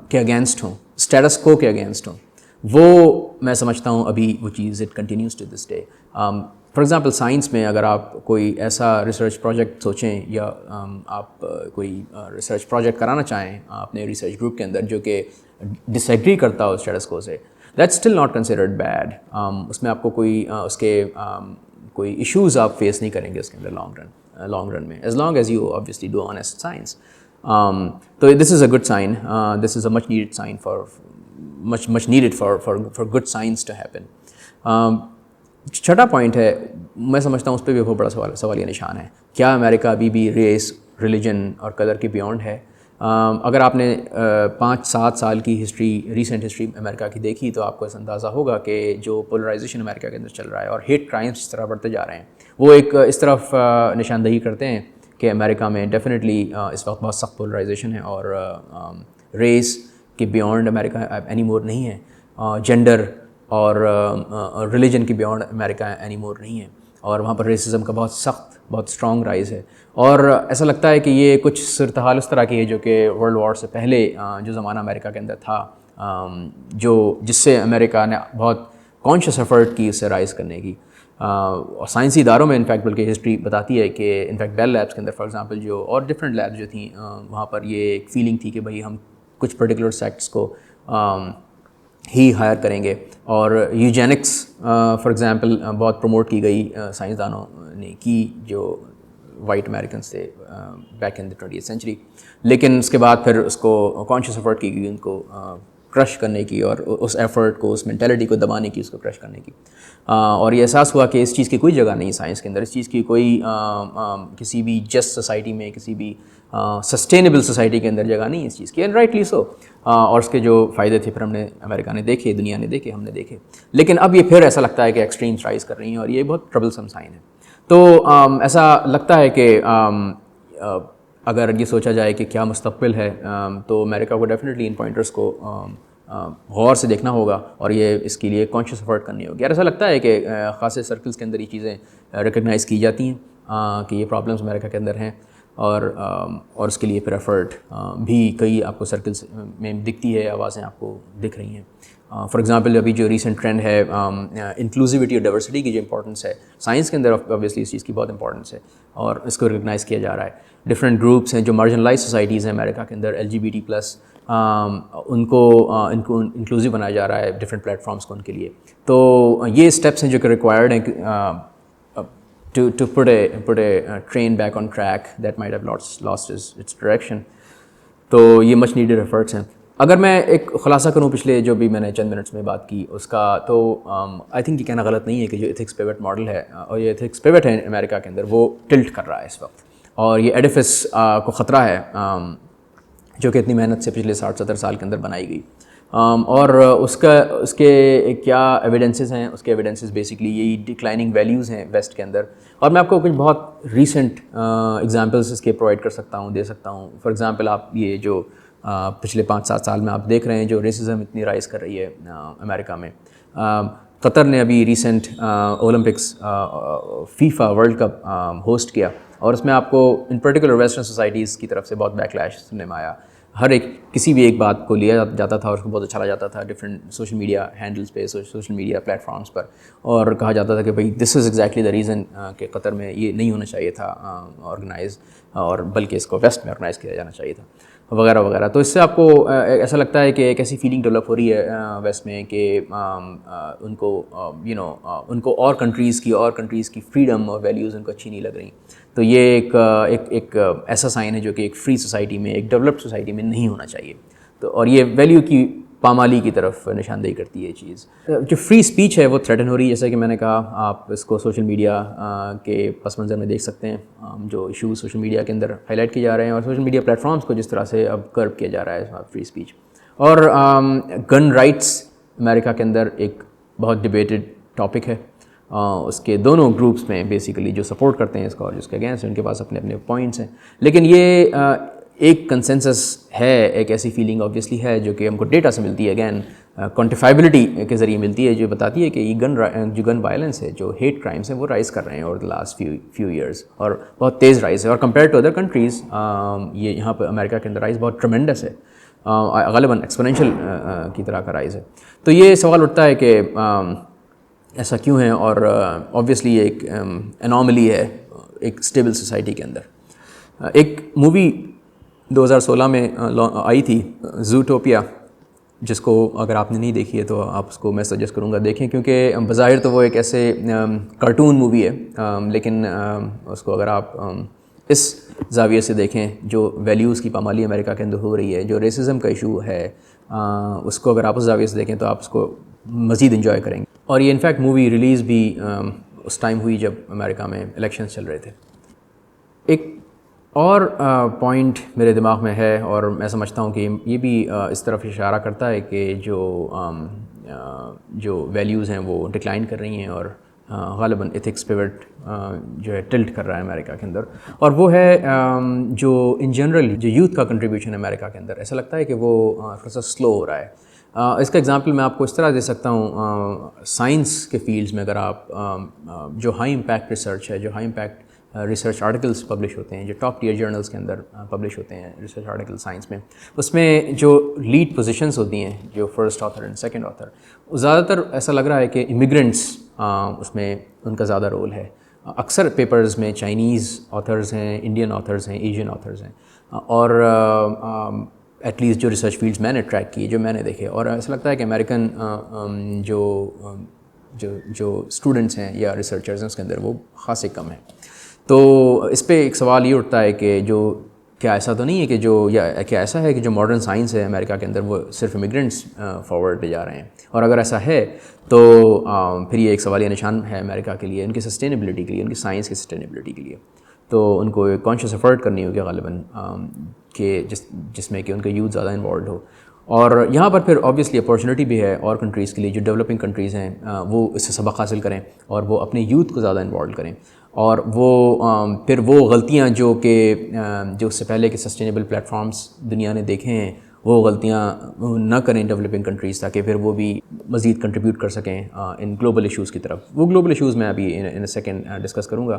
کے اگینسٹ ہوں, اسٹیٹس کو کے اگینسٹ ہوں, وہ میں سمجھتا ہوں ابھی وہ چیز it continues to this day. For example science میں اگر آپ کوئی ایسا ریسرچ پروجیکٹ سوچیں یا آپ کوئی ریسرچ پروجیکٹ کرانا چاہیں اپنے ریسرچ گروپ کے اندر جو کہ ڈس ایگری کرتا ہو اسٹیٹس کو سے, that still not considered bad. اس میں آپ کو کوئی ایشوز آپ فیس نہیں کریں گے اس کے اندر لانگ رن میں, as long as you obviously do honest science. تو this is a good sign, this is a much needed sign much needed for good science to happen. چھٹا پوائنٹ ہے, میں سمجھتا ہوں اس پہ بھی بہت بڑا سوالیہ نشان ہے. کیا امریکہ ابھی بھی ریس, ریلیجن اور کلر کی بیونڈ ہے؟ اگر آپ نے 5-7 سال کی ریسنٹ ہسٹری امریکہ کی دیکھی تو آپ کو اس اندازہ ہوگا کہ جو پولرائزیشن امریکہ کے اندر چل رہا ہے اور ہیٹ کرائمس اس طرح بڑھتے جا رہے ہیں, وہ ایک اس طرف نشاندہی کرتے ہیں کہ امریکہ میں ڈیفینیٹلی اس وقت بہت سخت پولرائزیشن ہے اور ریس کہ بیونڈ امریکہ اینی مور نہیں ہے, جینڈر اور ریلیجن کی بیونڈ امریکہ اینی مور نہیں ہے, اور وہاں پر ریسزم کا بہت اسٹرانگ رائز ہے. اور ایسا لگتا ہے کہ یہ کچھ صورتحال اس طرح کی ہے جو کہ ورلڈ وار سے پہلے جو زمانہ امریکہ کے اندر تھا, جس سے امریکہ نے بہت کانشیس ایفرٹ کی اس سے رائز کرنے کی. اور سائنسی اداروں میں انفیکٹ بلکہ ہسٹری بتاتی ہے کہ انفیکٹ بیل لیبس کے اندر فار ایگزامپل جو اور ڈفرینٹ لیبس جو تھیں وہاں پر یہ ایک فیلنگ تھی کہ بھائی ہم کچھ پرٹیکولر سیکٹس کو ہی ہائر کریں گے. اور یوجینکس فار ایگزامپل بہت پروموٹ کی گئی سائنسدانوں نے کی جو وائٹ امریکنس تھے back in the 20th century, لیکن اس کے بعد پھر اس کو کانشیس ایفرٹ کی گئی ان کو کرش کرنے کی اور اس ایفرٹ کو, اس مینٹیلٹی کو دبانے کی, اس کو کرش کرنے کی. اور یہ احساس ہوا کہ اس چیز کی کوئی جگہ نہیں سائنس کے اندر, اس چیز کی کوئی کسی بھی جسٹ سوسائٹی میں, کسی بھی سسٹینیبل سوسائٹی کے اندر جگہ نہیں اس چیز کی, اینڈ رائٹلی سو. اور اس کے جو فائدے تھے پھر امریکہ نے دیکھے, دنیا نے دیکھے, ہم نے دیکھے. لیکن اب یہ پھر ایسا لگتا ہے کہ ایکسٹریمز رائز کر رہی ہیں اور یہ بہت ٹربل سم سائن ہے. تو ایسا لگتا ہے کہ اگر یہ سوچا جائے کہ کیا مستقبل ہے تو امریکہ کو ڈیفینیٹلی ان پوائنٹرز کو غور سے دیکھنا ہوگا اور یہ اس کے لیے کانشیس ایفرٹ کرنی ہوگی. اور ایسا لگتا ہے کہ خاصے سرکلز کے اندر یہ چیزیں ریکگنائز کی جاتی ہیں کہ یہ پرابلمس امریکہ کے اندر ہیں, اور اس کے لیے پھر ایفرٹ بھی کئی آپ کو سرکلز میں دکھتی ہے, آوازیں آپ کو دکھ رہی ہیں. فار ایگزامپل ابھی جو ریسنٹ ٹرینڈ ہے انکلوزیوٹی اور ڈائیورسٹی کی جو امپورٹنس ہے سائنس کے اندر, اوبویسلی اس چیز کی بہت امپورٹنس ہے اور اس کو ریکگنائز کیا جا رہا ہے. ڈفرینٹ گروپس ہیں جو مارجنلائز سوسائٹیز ہیں امریکہ کے اندر, LGBT+, ان کو انکلوزیو بنایا جا رہا ہے ڈفرینٹ پلیٹ فارمس کو ان کے لیے. تو یہ اسٹیپس ہیں جو کہ ریکوائرڈ ہیں to put a train back on track that might have lost its direction. تو یہ مچ نیڈڈ ایفرٹس ہیں. اگر میں ایک خلاصہ کروں پچھلے جو بھی میں نے چند منٹس میں بات کی اس کا, تو آئی تھنک یہ کہنا غلط نہیں ہے کہ جو ایتھکس پیوٹ ماڈل ہے اور یہ ایتھکس پیوٹ ہے امریکہ کے اندر وہ ٹلٹ کر رہا ہے اس وقت, اور یہ ایڈیفس کو خطرہ ہے جو کہ اتنی محنت سے پچھلے 60-70 سال کے اندر بنائی گئی. اور اس کے کیا ایویڈنسز ہیں, اس کے ایویڈنسز بیسکلی یہی ڈکلائننگ ویلیوز ہیں ویسٹ کے اندر. اور میں آپ کو کچھ بہت ریسنٹ ایگزامپلس اس کے پرووائڈ کر سکتا ہوں, دے سکتا ہوں. فار ایگزامپل آپ یہ جو پچھلے 5-7 سال میں آپ دیکھ رہے ہیں جو ریسزم اتنی رائز کر رہی ہے امریکہ میں. قطر نے ابھی recent Olympics FIFA world cup host کیا, اور اس میں آپ کو ان پرٹیکولر ویسٹرن سوسائٹیز کی طرف سے بہت بیک لیش سننے میں آیا. ہر ایک کسی بھی ایک بات کو لیا جاتا تھا اور اس کو بہت اچھا لگا جاتا تھا ڈفرینٹ سوشل میڈیا ہینڈلس پہ, سوشل میڈیا پلیٹ فارمس پر, اور کہا جاتا تھا کہ بھائی دس از ایگزیکٹلی دا ریزن کہ قطر میں یہ نہیں ہونا چاہیے تھا آرگنائز, اور بلکہ اس کو ویسٹ میں آرگنائز کیا جانا چاہیے تھا وغیرہ وغیرہ. تو اس سے آپ کو ایسا لگتا ہے کہ ایک ایسی فیلنگ ڈیولپ ہو رہی ہے ویسٹ میں کہ ان کو ان کو اور کنٹریز کی فریڈم اور ویلیوز ان کو اچھی نہیں لگ رہی. تو یہ ایک ایسا سائن ہے جو کہ ایک فری سوسائٹی میں, ایک ڈیولپڈ سوسائٹی میں نہیں ہونا چاہیے. تو اور یہ ویلیو کی پامالی کی طرف نشاندہی کرتی ہے یہ چیز. جو فری اسپیچ ہے وہ تھریٹن ہو رہی ہے، جیسا کہ میں نے کہا. آپ اس کو سوشل میڈیا کے پس منظر میں دیکھ سکتے ہیں، جو ایشوز سوشل میڈیا کے اندر ہائی لائٹ کیے جا رہے ہیں، اور سوشل میڈیا پلیٹ فارمس کو جس طرح سے اب کرب کیا جا رہا ہے فری اسپیچ. اور گن رائٹس امریکہ کے اندر ایک بہت ڈبیٹڈ ٹاپک ہے. اس کے دونوں گروپس میں بیسیکلی جو سپورٹ کرتے ہیں اس کو اور جس کے اگینسٹ ان کے پاس اپنے اپنے پوائنٹس ہیں. لیکن یہ ایک کنسنسس ہے، ایک ایسی فیلنگ آبویسلی ہے جو کہ ہم کو ڈیٹا سے ملتی ہے، اگین کوانٹیفائبلٹی کے ذریعے ملتی ہے، جو بتاتی ہے کہ یہ گن وائلنس ہے، جو ہیٹ کرائمس ہیں وہ رائز کر رہے ہیں over the last few years, اور بہت تیز رائز ہے. اور کمپیئر ٹو ادر کنٹریز یہ یہاں پہ امریکہ کے اندر رائز بہت ٹرمینڈس ہے، غالباً ایکسپونینشیل کی طرح کا رائز ہے. تو یہ سوال اٹھتا ہے کہ ایسا کیوں ہے، اور آبویسلی یہ ایک انوملی ہے ایک اسٹیبل سوسائٹی کے اندر. ایک مووی 2016 میں آئی تھی زوٹوپیا، جس کو اگر آپ نے نہیں دیکھی ہے تو آپ اس کو میں سجیسٹ کروں گا دیکھیں، کیونکہ بظاہر تو وہ ایک ایسے کارٹون مووی ہے، لیکن اس کو اگر آپ اس زاویے سے دیکھیں، جو ویلیوز کی پامالی امریکہ کے اندر ہو رہی ہے، جو ریسزم کا ایشو ہے، اس کو اگر آپ اس زاویے سے دیکھیں تو آپ اس کو مزید انجوائے کریں گے. اور یہ انفیکٹ مووی ریلیز بھی اس ٹائم ہوئی جب امریکہ میں الیکشنز چل رہے تھے. ایک اور پوائنٹ میرے دماغ میں ہے، اور میں سمجھتا ہوں کہ یہ بھی اس طرف اشارہ کرتا ہے کہ جو ویلیوز ہیں وہ ڈکلائن کر رہی ہیں، اور غالباً ایتھکس پیوٹ جو ہے ٹلٹ کر رہا ہے امریکہ کے اندر. اور وہ ہے جو ان جنرل جو یوتھ کا کنٹریبیوشن ہے امریکہ کے اندر، ایسا لگتا ہے کہ وہ تھوڑا سا سلو ہو رہا ہے. اس کا ایگزامپل میں آپ کو اس طرح دے سکتا ہوں، سائنس کے فیلڈز میں اگر آپ جو ہائی امپیکٹ ریسرچ ہے، جو high impact research articles publish ہوتے ہیں، جو ٹاپ ٹیئر جرنلس کے اندر پبلش ہوتے ہیں ریسرچ آرٹیکل سائنس میں، اس میں جو لیڈ پوزیشنز ہوتی ہیں، جو first author and second author, زیادہ تر ایسا لگ رہا ہے کہ امیگرنٹس اس میں ان کا زیادہ رول ہے. اکثر پیپرز میں چائنیز آتھرز ہیں، انڈین آتھرز ہیں، ایشین آتھرز ہیں، اور ایٹ لیسٹ جو ریسرچ فیلڈز میں نے ٹریک کی، جو میں نے دیکھے. اور ایسا لگتا ہے کہ امریکن جو اسٹوڈنٹس ہیں یا ریسرچرز ہیں اس کے اندر وہ خاصے کم ہیں. تو اس پہ ایک سوال یہ اٹھتا ہے کہ کیا ایسا تو نہیں ہے کہ کیا ایسا ہے کہ جو ماڈرن سائنس ہے امریکہ کے اندر وہ صرف امیگرنٹس فارورڈ لے جا رہے ہیں؟ اور اگر ایسا ہے تو پھر یہ ایک سوالیہ نشان ہے امریکہ کے لیے، ان کی سسٹینیبلٹی کے لیے، ان کی سائنس کی سسٹینیبلٹی کے لیے. تو ان کو ایک کانشیس ایفرٹ کرنی ہوگی غالباً کہ جس میں کہ ان کا یوتھ زیادہ انوالوڈ ہو. اور یہاں پر پھر آبویسلی اپارچونیٹی بھی ہے اور کنٹریز کے لیے، جو ڈیولپنگ کنٹریز ہیں وہ اس سے سبق حاصل کریں اور وہ اپنے یوتھ کو زیادہ انوالو کریں، اور پھر وہ غلطیاں جو اس سے پہلے کے سسٹینیبل پلیٹ فارمز دنیا نے دیکھے ہیں وہ غلطیاں نہ کریں ڈیولپنگ کنٹریز، تاکہ پھر وہ بھی مزید کنٹریبیوٹ کر سکیں ان گلوبل ایشوز کی طرف. وہ گلوبل ایشوز میں ابھی ان اے سیکنڈ ڈسکس کروں گا،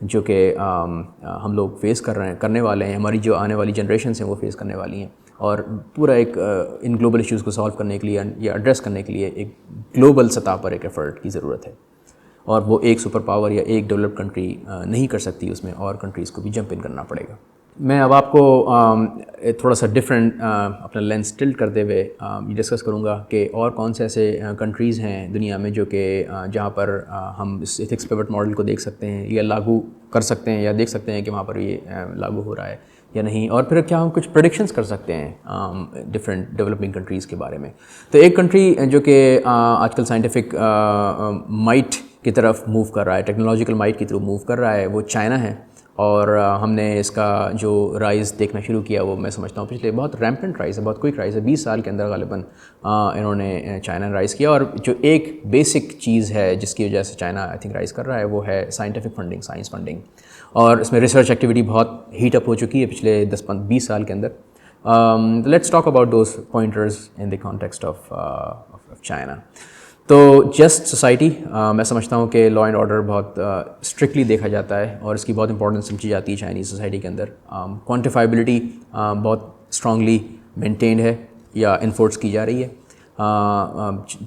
جو کہ ہم لوگ فیس کرنے والے ہیں، ہماری جو آنے والی جنریشنس ہیں وہ فیس کرنے والی ہیں. اور پورا ایک ان گلوبل ایشوز کو سالو کرنے کے لیے یا ایڈریس کرنے کے لیے ایک گلوبل سطح پر ایک ایفرٹ کی ضرورت ہے، اور وہ ایک سپر پاور یا ایک ڈیولپ کنٹری نہیں کر سکتی، اس میں اور کنٹریز کو بھی جمپ ان کرنا پڑے گا. میں اب آپ کو تھوڑا سا ڈفرینٹ اپنا لینس ٹلٹ کرتے ہوئے یہ ڈسکس کروں گا کہ اور کون سے ایسے کنٹریز ہیں دنیا میں جو کہ جہاں پر ہم اس ایتھکس پیوٹ ماڈل کو دیکھ سکتے ہیں یا لاگو کر سکتے ہیں، یا دیکھ سکتے ہیں کہ وہاں پر یہ لاگو ہو رہا ہے یا نہیں. اور پھر کیا ہم کچھ پریڈکشنز کر سکتے ہیں ڈفرینٹ ڈیولپنگ کنٹریز کے بارے میں. تو ایک کنٹری جو کہ آج کل سائنٹیفک مائٹ کی طرف موو کر رہا ہے، ٹیکنالوجیکل مائٹ کی طرف موو کر رہا ہے، وہ چائنا ہے. اور ہم نے اس کا جو رائز دیکھنا شروع کیا وہ میں سمجھتا ہوں پچھلے بہت ریمپنٹ رائز ہے، بہت کوئک رائز ہے. 20 سال کے اندر غالباً انہوں نے چائنا نے رائز کیا. اور جو ایک بیسک چیز ہے جس کی وجہ سے چائنا آئی تھنک رائز کر رہا ہے وہ ہے سائنٹیفک فنڈنگ، سائنس فنڈنگ. اور اس میں ریسرچ ایکٹیویٹی بہت ہیٹ اپ ہو چکی ہے پچھلے 10-20 سال کے اندر. Let's talk about those pointers in the context of China. تو جسٹ سوسائٹی، میں سمجھتا ہوں کہ لا اینڈ آرڈر بہت اسٹرکٹلی دیکھا جاتا ہے اور اس کی بہت امپورٹنس سمجھی جاتی ہے چائنیز سوسائٹی کے اندر. کوانٹیفائبلٹی بہت اسٹرانگلی مینٹینڈ ہے یا انفورس کی جا رہی ہے.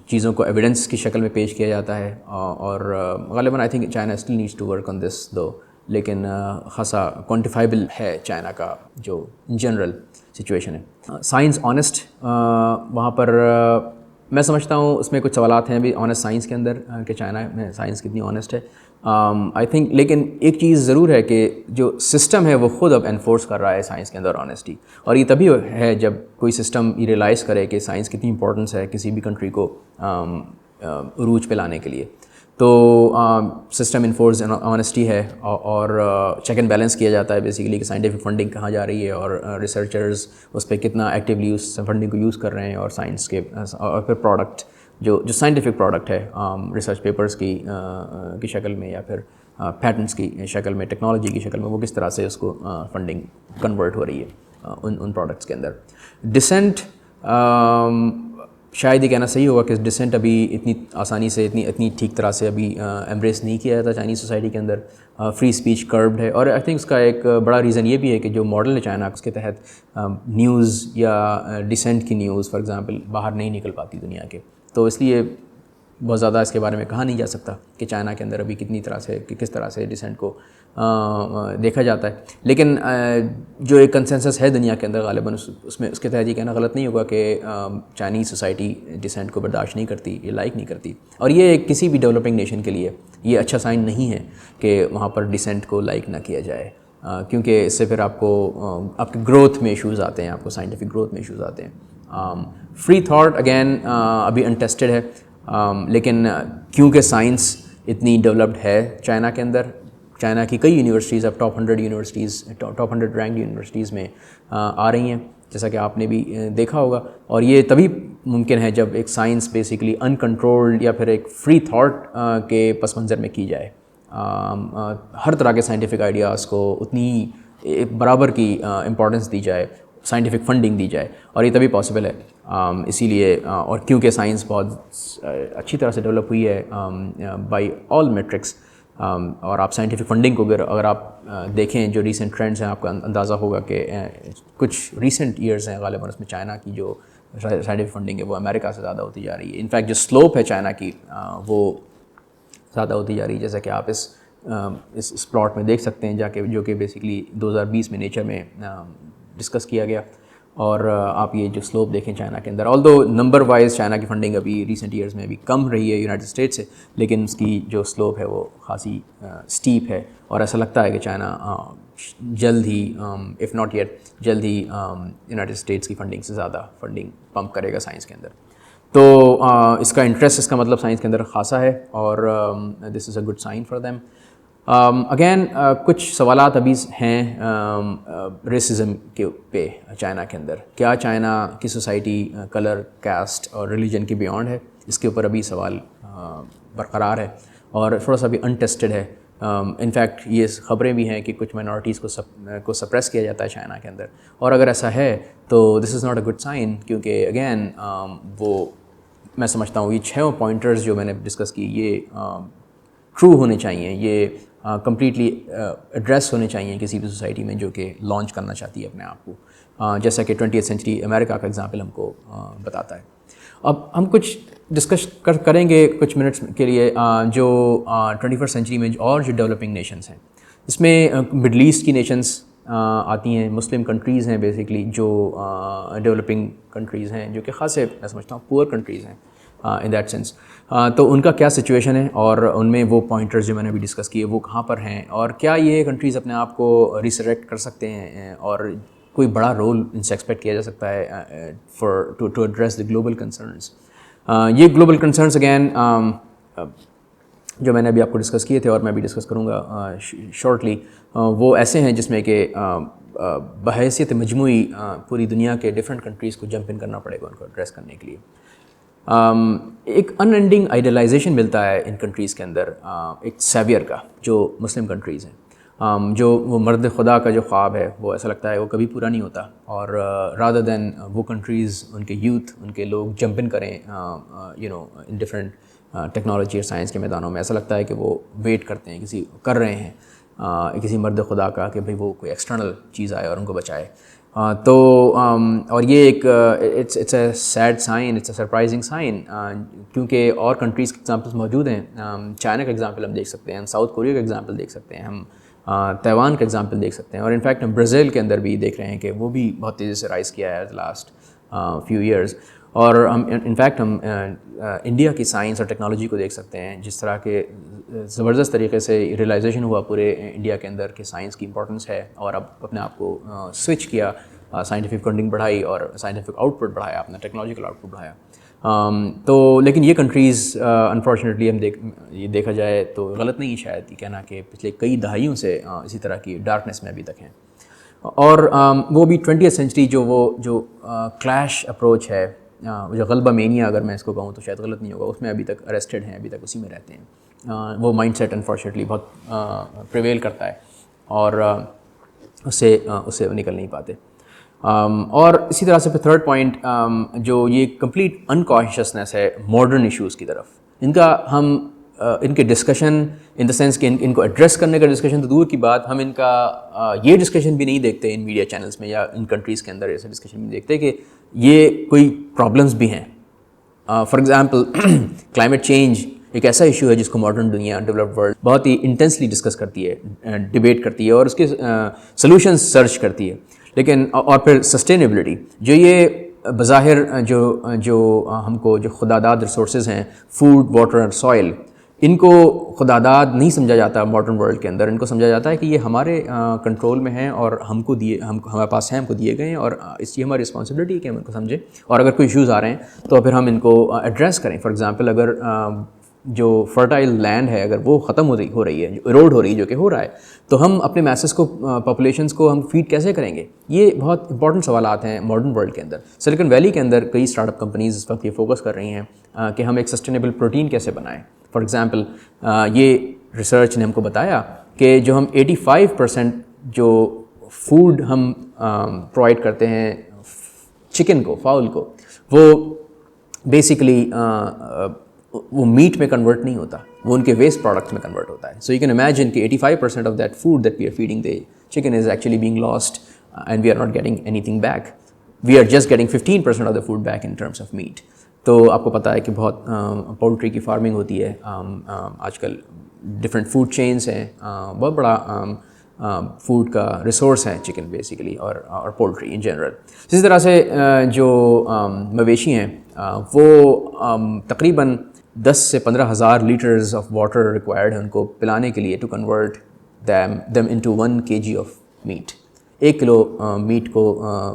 چیزوں کو ایویڈنس کی شکل میں پیش کیا جاتا ہے، اور غالباً I think China still needs to work on this though, لیکن خاصا کوانٹیفائبل ہے چائنا کا جو جنرل سچویشن ہے. سائنس آنیسٹ وہاں پر میں سمجھتا ہوں اس میں کچھ سوالات ہیں بھی آنیسٹ سائنس کے اندر کہ چائنا میں سائنس کتنی آنیسٹ ہے. آئی تھنک لیکن ایک چیز ضرور ہے کہ جو سسٹم ہے وہ خود اب انفورس کر رہا ہے سائنس کے اندر آنیسٹی, اور یہ تبھی ہے جب کوئی سسٹم یہ ریلائز کرے کہ سائنس کتنی امپورٹنس ہے کسی بھی کنٹری کو عروج پہ لانے کے لیے. تو سسٹم انفورس آنیسٹی ہے اور چیک اینڈ بیلنس کیا جاتا ہے بیسیکلی کہ سائنٹیفک فنڈنگ کہاں جا رہی ہے اور ریسرچرز اس پہ کتنا ایکٹیولی اس فنڈنگ کو یوز کر رہے ہیں, اور سائنس کے اور پھر پروڈکٹ جو سائنٹیفک پروڈکٹ ہے ریسرچ پیپرز کی شکل میں یا پھر پیٹنٹس کی شکل میں, ٹیکنالوجی کی شکل میں, وہ کس طرح سے اس کو فنڈنگ کنورٹ ہو رہی ہے ان پروڈکٹس کے اندر. ڈسینٹ شاید یہ کہنا صحیح ہوگا کہ ڈسینٹ ابھی اتنی آسانی سے اتنی ٹھیک طرح سے ابھی ایمبریس نہیں کیا جاتا چائنیز سوسائٹی کے اندر. فری اسپیچ کربڈ ہے, اور آئی تھنک اس کا ایک بڑا ریزن یہ بھی ہے کہ جو ماڈل ہے چائنا اس کے تحت نیوز یا ڈسینٹ کی نیوز فار ایگزامپل باہر نہیں نکل پاتی دنیا کے, تو اس لیے بہت زیادہ اس کے بارے میں کہا نہیں جا سکتا کہ چائنا کے اندر ابھی کس طرح سے ڈسینٹ کو دیکھا جاتا ہے. لیکن جو ایک کنسنسس ہے دنیا کے اندر غالباً اس کے تحت یہ کہنا غلط نہیں ہوگا کہ چائنیز سوسائٹی ڈسینٹ کو برداشت نہیں کرتی, یہ لائک نہیں کرتی, اور یہ کسی بھی ڈیولپنگ نیشن کے لیے یہ اچھا سائن نہیں ہے کہ وہاں پر ڈسینٹ کو لائک نہ کیا جائے, کیونکہ اس سے پھر آپ کو آپ کی گروتھ میں ایشوز آتے ہیں, آپ کو سائنٹیفک گروتھ میں ایشوز آتے ہیں. فری تھاٹ اگین ابھی انٹیسٹڈ ہے, لیکن کیونکہ سائنس اتنی ڈیولپڈ ہے چائنا کے اندر, چائنا کی کئی یونیورسٹیز اب top 100 universities top 100 rank universities میں آ رہی ہیں, جیسا کہ آپ نے بھی دیکھا ہوگا, اور یہ تبھی ممکن ہے جب ایک سائنس بیسیکلی ان کنٹرولڈ یا پھر ایک فری تھاٹ کے پس منظر میں کی جائے. ہر طرح کے سائنٹیفک آئیڈیاز کو اتنی برابر کی امپورٹنس دی جائے, سائنٹیفک فنڈنگ دی جائے, اور یہ تبھی پاسبل ہے. اسی لیے اور کیونکہ سائنس بہت اچھی طرح سے ڈیولپ ہوئی ہے بائی آل میٹرکس, اور آپ سائنٹیفک فنڈنگ کو اگر آپ دیکھیں جو ریسنٹ ٹرینڈز ہیں آپ کا اندازہ ہوگا کہ کچھ ریسنٹ ایئرز ہیں غالباً اس میں چائنا کی جو سائنٹیفک فنڈنگ ہے وہ امریکہ سے زیادہ ہوتی جا رہی ہے. انفیکٹ جو سلوپ ہے چائنا کی وہ زیادہ ہوتی جا رہی ہے, جیسا کہ آپ اس پلاٹ میں دیکھ سکتے ہیں جو کہ بیسیکلی 2020 میں نیچر میں ڈسکس کیا گیا. اور آپ یہ جو سلوپ دیکھیں چائنا کے اندر, آلدو نمبر وائز چائنا کی فنڈنگ ابھی ریسنٹ ایئرز میں ابھی کم رہی ہے یونائٹڈ اسٹیٹ سے, لیکن اس کی جو سلوپ ہے وہ خاصی اسٹیپ ہے, اور ایسا لگتا ہے کہ چائنا جلد ہی اف ناٹ یٹ جلد ہی یونائٹڈ اسٹیٹس کی فنڈنگ سے زیادہ فنڈنگ پمپ کرے گا سائنس کے اندر. تو اس کا انٹرسٹ اس کا مطلب سائنس کے اندر خاصا ہے, اور this is a good sign for them. Again کچھ سوالات ابھی ہیں ریسزم کے پہ چائنا کے اندر. کیا چائنا کی سوسائٹی کلر, کاسٹ اور ریلیجن کے بیانڈ ہے؟ اس کے اوپر ابھی سوال برقرار ہے اور تھوڑا سا بھی انٹیسٹڈ ہے. انفیکٹ یہ خبریں بھی ہیں کہ کچھ مائنورٹیز کو سپریس کیا جاتا ہے چائنا کے اندر, اور اگر ایسا ہے تو this is not a good sign, کیونکہ اگین وہ میں سمجھتا ہوں یہ 6 پوائنٹرز جو میں نے ڈسکس کی یہ ٹرو ہونے چاہیے, یہ کمپلیٹلی ایڈریس ہونے چاہیے کسی بھی سوسائٹی میں جو کہ لانچ کرنا چاہتی ہے اپنے آپ کو, جیسا کہ 20th سینچری امریکہ کا ایگزامپل ہم کو بتاتا ہے. اب ہم کچھ ڈسکس کریں گے کچھ منٹس کے لیے جو 21st سینچری میں اور جو ڈیولپنگ نیشنز ہیں, اس میں مڈل ایسٹ کی نیشنز آتی ہیں, مسلم کنٹریز ہیں بیسیکلی جو ڈیولپنگ کنٹریز ہیں, جو کہ خاصے میں سمجھتا ہوں پور کنٹریز ہیں ان دیٹ سینس. تو ان کا کیا سچویشن ہے, اور ان میں وہ پوائنٹرز جو میں نے ابھی ڈسکس کیے وہ کہاں پر ہیں, اور کیا یہ کنٹریز اپنے آپ کو ریسریکٹ کر سکتے ہیں, اور کوئی بڑا رول ان سے ایکسپیکٹ کیا جا سکتا ہے to address the global concerns. یہ گلوبل کنسرنس اگین جو میں نے ابھی آپ کو ڈسکس کیے تھے اور میں بھی ڈسکس کروں گا شارٹلی, وہ ایسے ہیں جس میں کہ بحیثیت مجموعی پوری دنیا کے ڈفرینٹ کنٹریز کو جمپ ان کرنا پڑے گا ان کو ایڈریس کرنے کے لیے. ایک ان اینڈنگ آئیڈیلائزیشن ملتا ہے ان کنٹریز کے اندر ایک سیویئر کا, جو مسلم کنٹریز ہیں, جو وہ مرد خدا کا جو خواب ہے وہ ایسا لگتا ہے وہ کبھی پورا نہیں ہوتا, اور رادر دین وہ کنٹریز ان کے یوتھ ان کے لوگ جمپ ان کریں ان ڈفرینٹ ٹیکنالوجی اور سائنس کے میدانوں میں, ایسا لگتا ہے کہ وہ ویٹ کرتے ہیں کر رہے ہیں کسی مرد خدا کا کہ بھئی وہ کوئی ایکسٹرنل چیز آئے اور ان کو بچائے. تو اور یہ ایک it's a sad sign, it's a surprising sign, کیونکہ اور کنٹریز کے ایگزامپلس موجود ہیں. چائنا کا ایگزامپل ہم دیکھ سکتے ہیں, ہم ساؤتھ کوریا کا ایگزامپل دیکھ سکتے ہیں, ہم تائیوان کا ایگزامپل دیکھ سکتے ہیں, اور انفیکٹ ہم برازیل کے اندر بھی دیکھ رہے ہیں کہ وہ بھی بہت تیزی سے رائز کیا ہے لاسٹ فیو ایئرز. اور ہم انفیکٹ ہم انڈیا کی سائنس اور ٹیکنالوجی کو دیکھ سکتے ہیں، جس طرح کے زبردست طریقے سے ریئلائزیشن ہوا پورے انڈیا کے اندر کہ سائنس کی امپورٹنس ہے، اور اب اپنے آپ کو سوئچ کیا، سائنٹیفک فنڈنگ بڑھائی اور سائنٹیفک آؤٹ پٹ بڑھایا، اپنا ٹیکنالوجیکل آؤٹ پٹ بڑھایا. تو لیکن یہ کنٹریز انفارچونیٹلی ہم یہ دیکھا جائے تو غلط نہیں شاید یہ کہنا کہ پچھلے کئی دہائیوں سے اسی طرح کی ڈارکنیس میں ابھی تک ہیں. اور وہ بھی 20th سینچری جو کلیش اپروچ ہے، جو غلبہ مینیا اگر میں اس کو کہوں تو شاید غلط نہیں ہوگا، اس میں ابھی تک اریسٹڈ ہیں، ابھی تک اسی میں رہتے ہیں. وہ مائنڈ سیٹ انفارچونیٹلی بہت پریویل کرتا ہے اور اس سے نکل نہیں پاتے. اور اسی طرح سے پھر تھرڈ پوائنٹ جو یہ کمپلیٹ انکانشیسنیس ہے ماڈرن ایشوز کی طرف، ان کے ڈسکشن ان دا سینس کہ ان کو ایڈریس کرنے کا ڈسکشن تو دور کی بات، ہم ان کا یہ ڈسکشن بھی نہیں دیکھتے ان میڈیا چینلز میں یا ان کنٹریز کے اندر ایسے ڈسکشن بھی دیکھتے کہ یہ کوئی پرابلمس بھی ہیں. فار ایگزامپل کلائمیٹ چینج ایک ایسا ایشو ہے جس کو ماڈرن دنیا، ڈیولپڈ ورلڈ بہت ہی انٹینسلی ڈسکس کرتی ہے، ڈیبیٹ کرتی ہے اور اس کے سلوشنز سرچ کرتی ہے. لیکن اور پھر سسٹینیبلٹی، جو یہ بظاہر جو ہم کو جو خداداد ریسورسز ہیں، فوڈ، واٹر اور سوائل، ان کو خداداد نہیں سمجھا جاتا ماڈرن ورلڈ کے اندر. ان کو سمجھا جاتا ہے کہ یہ ہمارے کنٹرول میں ہیں اور ہمارے پاس ہیں، ہم کو دیے گئے ہیں، اور اس لیے ہماری رسپانسبلٹی ہے کہ ہم ان کو سمجھیں، اور اگر کوئی ایشوز آ رہے ہیں تو پھر ہم ان کو ایڈریس کریں. فار ایگزامپل اگر جو فرٹائل لینڈ ہے اگر وہ ختم ہو رہی ہے، جو ایروڈ ہو رہی ہے، جو کہ ہو رہا ہے، تو ہم اپنے میسز کو، پاپولیشنس کو ہم فیڈ کیسے کریں گے؟ یہ بہت امپورٹنٹ سوالات ہیں ماڈرن ورلڈ کے اندر. سلیکن ویلی کے اندر کئی اسٹارٹ اپ کمپنیز اس وقت یہ فوکس کر رہی ہیں کہ ہم ایک سسٹینیبل پروٹین کیسے بنائیں. فار ایگزامپل یہ ریسرچ نے ہم کو بتایا کہ جو ہم 85% جو فوڈ ہم پرووائڈ کرتے ہیں چکن کو، فاؤل کو، وہ بیسیکلی وہ میٹ میں کنورٹ نہیں ہوتا، وہ ان کے ویسٹ پروڈکٹس میں کنورٹ ہوتا ہے. سو یو کین امیجن کہ 85% of that food that we are feeding the chicken is actually being lost and we are not getting anything back. We are just getting 15% of the food back in terms of meat. تو آپ کو پتہ ہے کہ بہت poultry کی farming ہوتی ہے آج کل، ڈفرینٹ فوڈ چینس ہیں، بہت بڑا فوڈ کا ریسورس ہے چکن بیسیکلی اور پولٹری ان جنرل. اسی طرح سے جو مویشی ہیں وہ تقریباً 10 سے 15 ہزار لیٹرز آف واٹر ریکوائرڈ ہے ان کو پلانے کے لیے to convert them into 1 kg of meat. 1 kilo meat کو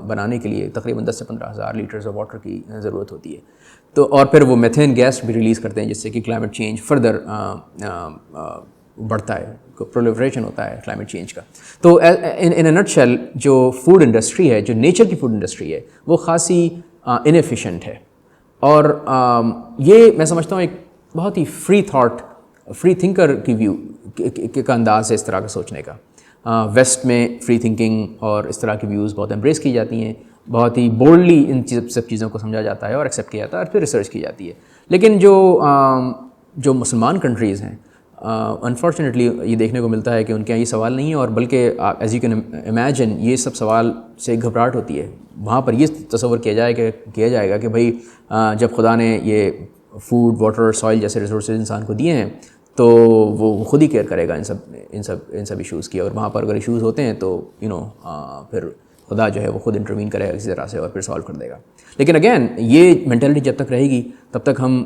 بنانے کے لیے تقریباً 10 سے 15 ہزار لیٹرز آف واٹر کی ضرورت ہوتی ہے. تو اور پھر وہ میتھین گیس بھی ریلیز کرتے ہیں جس سے کہ کلائمیٹ چینج فردر بڑھتا ہے، پرولیفریشن ہوتا ہے کلائمیٹ چینج کا. تو ان اے نٹ شیل جو فوڈ انڈسٹری ہے، جو نیچر کی فوڈ انڈسٹری ہے، وہ خاصی انیفیشینٹ ہے. اور یہ میں سمجھتا ہوں ایک بہت ہی فری تھاٹ، فری تھنکر کی ویو کا انداز ہے اس طرح کا سوچنے کا. ویسٹ میں فری تھنکنگ اور اس طرح کی ویوز بہت ایمبریس کی جاتی ہیں، بہت ہی بولڈلی ان سب چیزوں کو سمجھا جاتا ہے اور ایکسیپٹ کیا جاتا ہے اور پھر ریسرچ کی جاتی ہے. لیکن جو مسلمان کنٹریز ہیں، انفارچونیٹلی یہ دیکھنے کو ملتا ہے کہ ان کے یہاں یہ سوال نہیں ہے، اور بلکہ ایز یو کین امیجن یہ سب سوال سے گھبراہٹ ہوتی ہے. وہاں پر یہ تصور کیا جائے گا کہ بھائی جب خدا نے یہ فوڈ، واٹر، سوائل جیسے ریسورسز انسان کو دیے ہیں تو وہ خود ہی کیئر کرے گا ان سب ایشوز کی، اور وہاں پر اگر ایشوز ہوتے ہیں تو پھر خدا جو ہے وہ خود انٹروین کرے گا کسی طرح سے اور پھر سالو کر دے گا. لیکن اگین یہ مینٹلٹی جب تک رہے گی تب تک ہم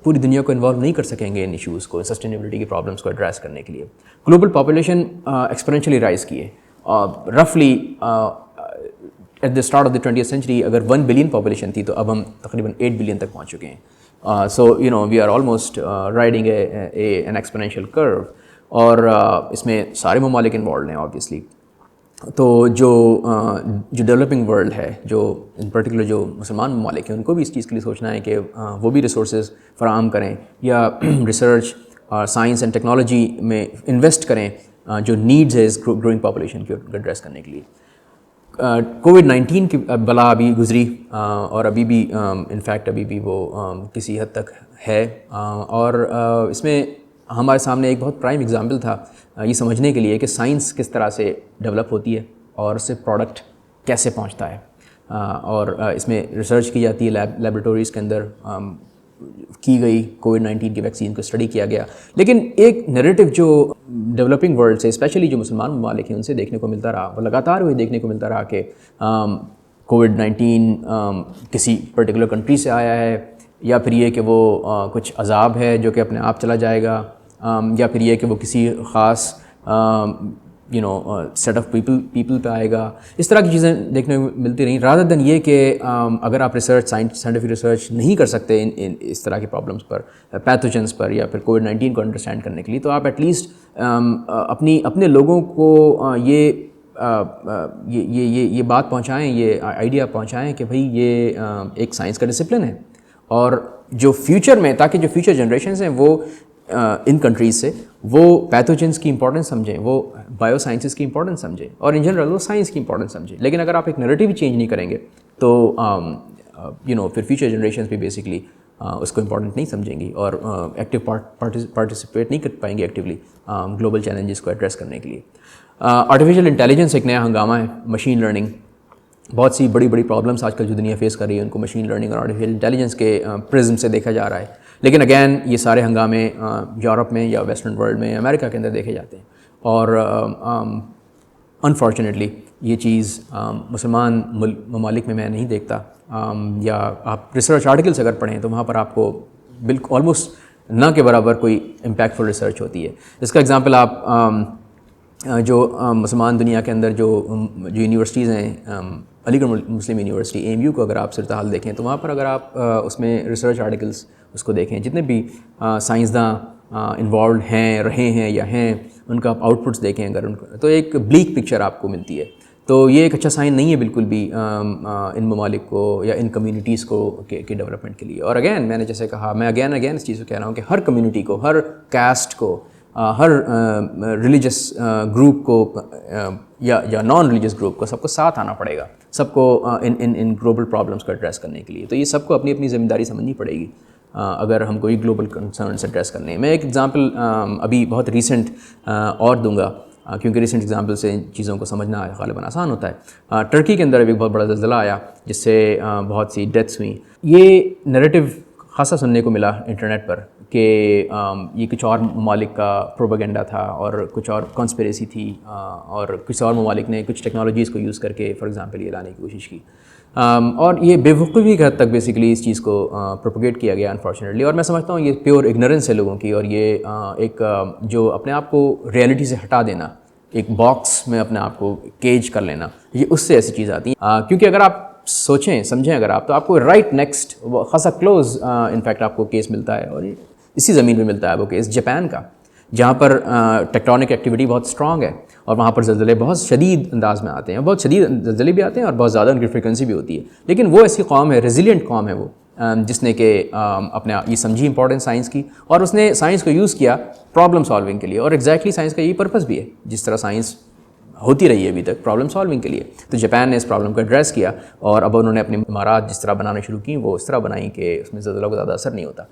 پوری دنیا کو انوالو نہیں کر سکیں گے ان ایشوز کو، سسٹینیبلٹی کی پرابلمس کو ایڈریس کرنے کے لیے. گلوبل پاپولیشن ایکسپونینشلی رائز کی ہے. رفلی at the start of the 20th century اگر 1 بلین پاپولیشن تھی تو اب ہم تقریباً 8 بلین تک پہنچ چکے ہیں. So we are almost riding an exponential curve, اور اس میں سارے ممالک انوالوڈ ہیں آبویسلی. تو جو ڈیولپنگ ورلڈ ہے، جو ان پرٹیکولر جو مسلمان ممالک ہیں، ان کو بھی اس چیز کے لیے سوچنا ہے کہ وہ بھی ریسورسز فراہم کریں یا ریسرچ اور سائنس اینڈ ٹیکنالوجی میں انویسٹ کریں جو نیڈز ہے اس گروئنگ پاپولیشن کو ایڈریس کرنے کے لیے. کووڈ-19 کی بلا ابھی گزری اور ابھی بھی انفیکٹ ابھی بھی وہ کسی حد تک ہے، اور اس میں ہمارے سامنے ایک بہت پرائم ایگزامپل تھا یہ سمجھنے کے لیے کہ سائنس کس طرح سے ڈیولپ ہوتی ہے اور اس سے پروڈکٹ کیسے پہنچتا ہے. اور اس میں ریسرچ کی جاتی ہے لیبارٹوریز کے اندر کی گئی، کووڈ-19 کی ویکسین کو اسٹڈی کیا گیا. لیکن ایک نیریٹو جو ڈیولپنگ ورلڈ سے اسپیشلی جو مسلمان ممالک ہیں ان سے دیکھنے کو ملتا رہا، وہ لگاتار وہی دیکھنے کو ملتا رہا کہ COVID-19 کسی پرٹیکولر کنٹری سے آیا ہے، یا پھر یہ کہ وہ کچھ عذاب ہے جو کہ اپنے آپ چلا جائے گا، یا پھر یہ کہ وہ کسی خاص سیٹ آف پیپل پہ آئے گا. اس طرح کی چیزیں دیکھنے کو ملتی رہیں، رادر دین یہ کہ اگر آپ ریسرچ سائنٹیفک ریسرچ نہیں کر سکتے اس طرح کے پرابلمس پر، پیتھوجنس پر، یا پھر COVID-19 کو انڈرسٹینڈ کرنے کے لیے، تو آپ ایٹ لیسٹ اپنے لوگوں کو یہ بات پہنچائیں، یہ آئیڈیا پہنچائیں کہ بھئی یہ ایک سائنس کا ڈسپلن ہے، اور جو فیوچر میں، تاکہ جو فیوچر جنریشنز ہیں وہ ان کنٹریز سے وہ پیتھوجنس کی امپورٹنس سمجھیں، وہ بایو سائنسز کی امپورٹنس سمجھیں، اور ان جنرل وہ سائنس کی امپورٹنس سمجھیں. لیکن اگر آپ ایک نیریٹو چینج نہیں کریں گے تو پھر فیوچر جنریشنز بھی بیسکلی اس کو امپورٹنٹ نہیں سمجھیں گی، اور ایکٹیو پارٹیسپیٹ نہیں کر پائیں گے ایکٹیولی گلوبل چیلنجز کو ایڈریس کرنے کے لیے. آرٹیفیشیل انٹیلیجنس ایک نیا ہنگامہ ہے، مشین لرننگ. بہت سی بڑی پرابلمس آج کل جو دنیا فیس کر رہی ہے ان کو مشین لرننگ اور آرٹیفیشیل انٹیلیجنس کے پرزم سے دیکھا جا رہا ہے. لیکن اگین یہ سارے ہنگامے یورپ میں یا ویسٹرن ورلڈ میں، امریکہ کے اندر دیکھے جاتے ہیں، اور انفارچونیٹلی یہ چیز مسلمان ممالک میں نہیں دیکھتا. یا آپ ریسرچ آرٹیکلس اگر پڑھیں تو وہاں پر آپ کو بالکل آلموسٹ نہ کے برابر کوئی امپیکٹفل ریسرچ ہوتی ہے. اس کا ایگزامپل آپ جو مسلمان دنیا کے اندر جو یونیورسٹیز ہیں، علی گڑھ مسلم یونیورسٹی AMU کو اگر آپ صورتحال دیکھیں تو وہاں پر اگر آپ اس میں ریسرچ آرٹیکلس اس کو دیکھیں، جتنے بھی سائنسداں انوالوڈ ہیں، رہے ہیں یا ہیں، ان کا آپ آؤٹ پٹس دیکھیں اگر ان کو، تو ایک بلیک پکچر آپ کو ملتی ہے. تو یہ ایک اچھا سائن نہیں ہے بالکل بھی ان ممالک کو یا ان کمیونٹیز کو کے ڈیولپمنٹ کے لیے. اور اگین میں نے جیسے کہا، میں اگین اس چیز کو کہہ رہا ہوں کہ ہر کمیونٹی کو، ہر کاسٹ کو، ہر ریلیجس گروپ کو یا نان ریلیجس گروپ کو، سب کو ساتھ آنا پڑے گا، سب کو ان گلوبل پرابلمس کو ایڈریس کرنے کے لیے. تو یہ سب کو اپنی اپنی ذمہ داری سمجھنی پڑے گی اگر ہم کوئی گلوبل کنسرنس ایڈریس کرنے ہیں. میں ایک ایگزامپل ابھی بہت ریسنٹ اور دوں گا، کیونکہ ریسنٹ ایگزامپل سے ان چیزوں کو سمجھنا غالباً آسان ہوتا ہے. ٹرکی کے اندر ابھی بہت بڑا زلزلہ آیا جس سے بہت سی ڈیتھس ہوئیں. یہ نیریٹو خاصا سننے کو ملا انٹرنیٹ پر کہ یہ کچھ اور ممالک کا پروپیگنڈا تھا اور کچھ اور کانسپریسی تھی، اور کچھ اور ممالک نے کچھ ٹیکنالوجیز کو یوز کر کے فار ایگزامپل یہ لانے کی کوشش کی، اور یہ بے وقوفی کی حد تک بیسیکلی اس چیز کو پروپیگیٹ کیا گیا انفارچونیٹلی. اور میں سمجھتا ہوں یہ پیور اگنورنس ہے لوگوں کی، اور یہ ایک جو اپنے آپ کو ریئلٹی سے ہٹا دینا، ایک باکس میں اپنے آپ کو کیج کر لینا، یہ اس سے ایسی چیز آتی ہیں. کیونکہ اگر آپ سوچیں سمجھیں اگر آپ، تو آپ کو رائٹ نیکسٹ خاصا کلوز انفیکٹ آپ کو کیس ملتا ہے، اور اسی زمین پہ ملتا ہے وہ کیس جاپان کا، جہاں پر ٹیکٹونک ایکٹیویٹی بہت اسٹرانگ ہے، اور وہاں پر زلزلے بہت شدید انداز میں آتے ہیں، بہت شدید زلزلے بھی آتے ہیں اور بہت زیادہ ان کی فریکوینسی بھی ہوتی ہے. لیکن وہ ایسی قوم ہے، ریزیلینٹ قوم ہے وہ، جس نے کہ اپنے یہ سمجھی امپورٹنس سائنس کی، اور اس نے سائنس کو یوز کیا پرابلم سالونگ کے لیے. اور ایگزیکٹلی سائنس کا یہی پرپز بھی ہے، جس طرح سائنس ہوتی رہی ہے ابھی تک پرابلم سالونگ کے لیے. تو جاپان نے اس پرابلم کو ایڈریس کیا، اور اب انہوں نے اپنی عمارات جس طرح بنانا شروع کی وہ اس طرح بنائیں کہ اس میں زلزلوں کا زیادہ اثر نہیں ہوتا.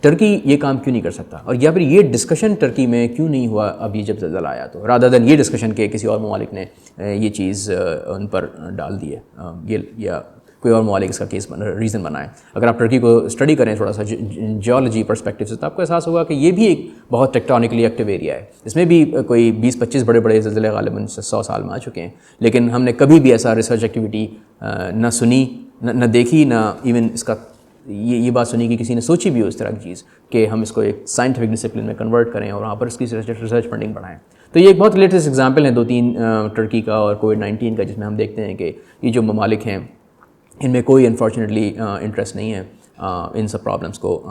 ٹرکی یہ کام کیوں نہیں کر سکتا؟ اور یا پھر یہ ڈسکشن ٹرکی میں کیوں نہیں ہوا ابھی جب زلزلہ آیا تو، رادر دین یہ ڈسکشن کہ کسی اور ممالک نے یہ چیز ان پر ڈال دی ہے، یا کوئی اور ممالک اس کا کیس ریزن بنائے. اگر آپ ٹرکی کو اسٹڈی کریں تھوڑا سا جیولوجی پرسپیکٹو سے، تو آپ کو احساس ہوگا کہ یہ بھی ایک بہت ٹیکٹونکلی ایکٹیو ایریا ہے. اس میں بھی کوئی 20-25 بڑے زلزلے غالباً 100 سال میں آ چکے ہیں، لیکن ہم نے کبھی بھی ایسا ریسرچ ایکٹیویٹی نہ سنی، نہ دیکھی، نہ ایون اس کا یہ بات سنی کہ کسی نے سوچی بھی ہو اس طرح کی چیز کہ ہم اس کو ایک سائنٹیفک ڈسپلن میں کنورٹ کریں اور وہاں پر اس کی ریسرچ فنڈنگ بڑھائیں. تو یہ ایک بہت لیٹسٹ ایگزامپل ہے 2-3 ٹرکی کا اور COVID-19 کا، جس میں ہم دیکھتے ہیں کہ یہ جو ممالک ہیں ان میں کوئی انفارچونیٹلی انٹرسٹ نہیں ہے ان سب پرابلمس کو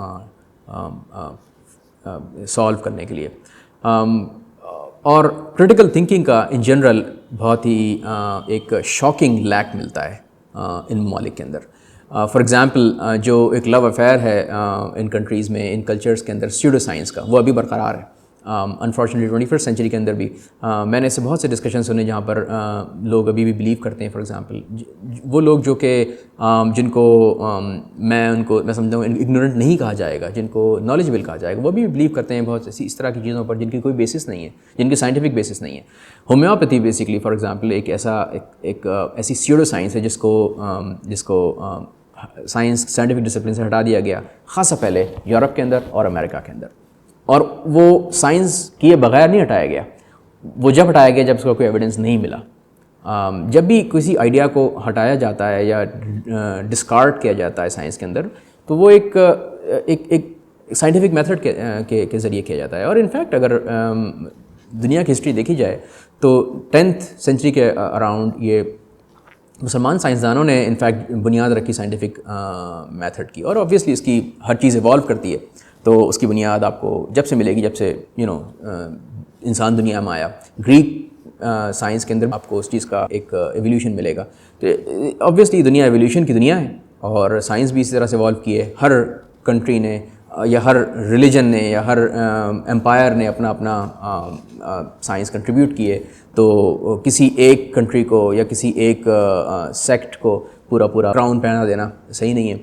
سالو کرنے کے لیے. اور کریٹیکل تھنکنگ کا ان جنرل بہت ہی ایک شاکنگ لیک ملتا ہے ان ممالک کے اندر. فار ایگزامپل جو ایک لو افیئر ہے ان کنٹریز میں، ان کلچرز کے اندر سیوڈو سائنس کا، وہ ابھی برقرار ہے. انفارچونیٹلی 21st سینچری کے اندر بھی میں نے ایسے بہت سے ڈسکشن سنے جہاں پر لوگ ابھی بھی بلیو کرتے ہیں. فار ایگزامپل وہ لوگ جو کہ جن کو میں سمجھتا ہوں اگنورنٹ نہیں کہا جائے گا، جن کو نالجبل کہا جائے گا، وہ بھی بلیو کرتے ہیں بہت اس طرح کی چیزوں پر جن کی کوئی بیسس نہیں ہے، جن کی سائنٹیفک بیسس نہیں ہے. ہومیوپیتھی بیسکلی فار ایگزامپل ایک ایسی سیوڈو سائنس ہے جس کو سائنٹیفک ڈسپلن سے ہٹا دیا گیا خاصا پہلے یورپ کے اندر اور امریکہ کے اندر. اور وہ سائنس کیے بغیر نہیں ہٹایا گیا، وہ جب ہٹایا گیا جب اس کا کوئی ایویڈنس نہیں ملا. جب بھی کسی آئیڈیا کو ہٹایا جاتا ہے یا ڈسکارڈ کیا جاتا ہے سائنس کے اندر تو وہ ایک سائنٹیفک میتھڈ کے ذریعے کیا جاتا ہے. اور انفیکٹ اگر دنیا کی ہسٹری دیکھی جائے تو 10th سینچری کے اراؤنڈ یہ مسلمان سائنسدانوں نے انفیکٹ بنیاد رکھی سائنٹیفک میتھڈ کی. اور آبویسلی اس کی ہر چیز ایوالو کرتی ہے تو اس کی بنیاد آپ کو جب سے ملے گی جب سے انسان دنیا میں آیا. گریک سائنس کے اندر آپ کو اس چیز کا ایک ایولیوشن ملے گا. تو آبویسلی دنیا ایولیوشن کی دنیا ہے اور سائنس بھی اسی طرح سے ایوالو کی ہے. ہر کنٹری نے یا ہر ریلیجن نے یا ہر امپائر نے اپنا سائنس کنٹریبیوٹ کی ہے. تو کسی ایک کنٹری کو یا کسی ایک سیکٹ کو پورا کراؤن پہنا دینا صحیح نہیں ہے.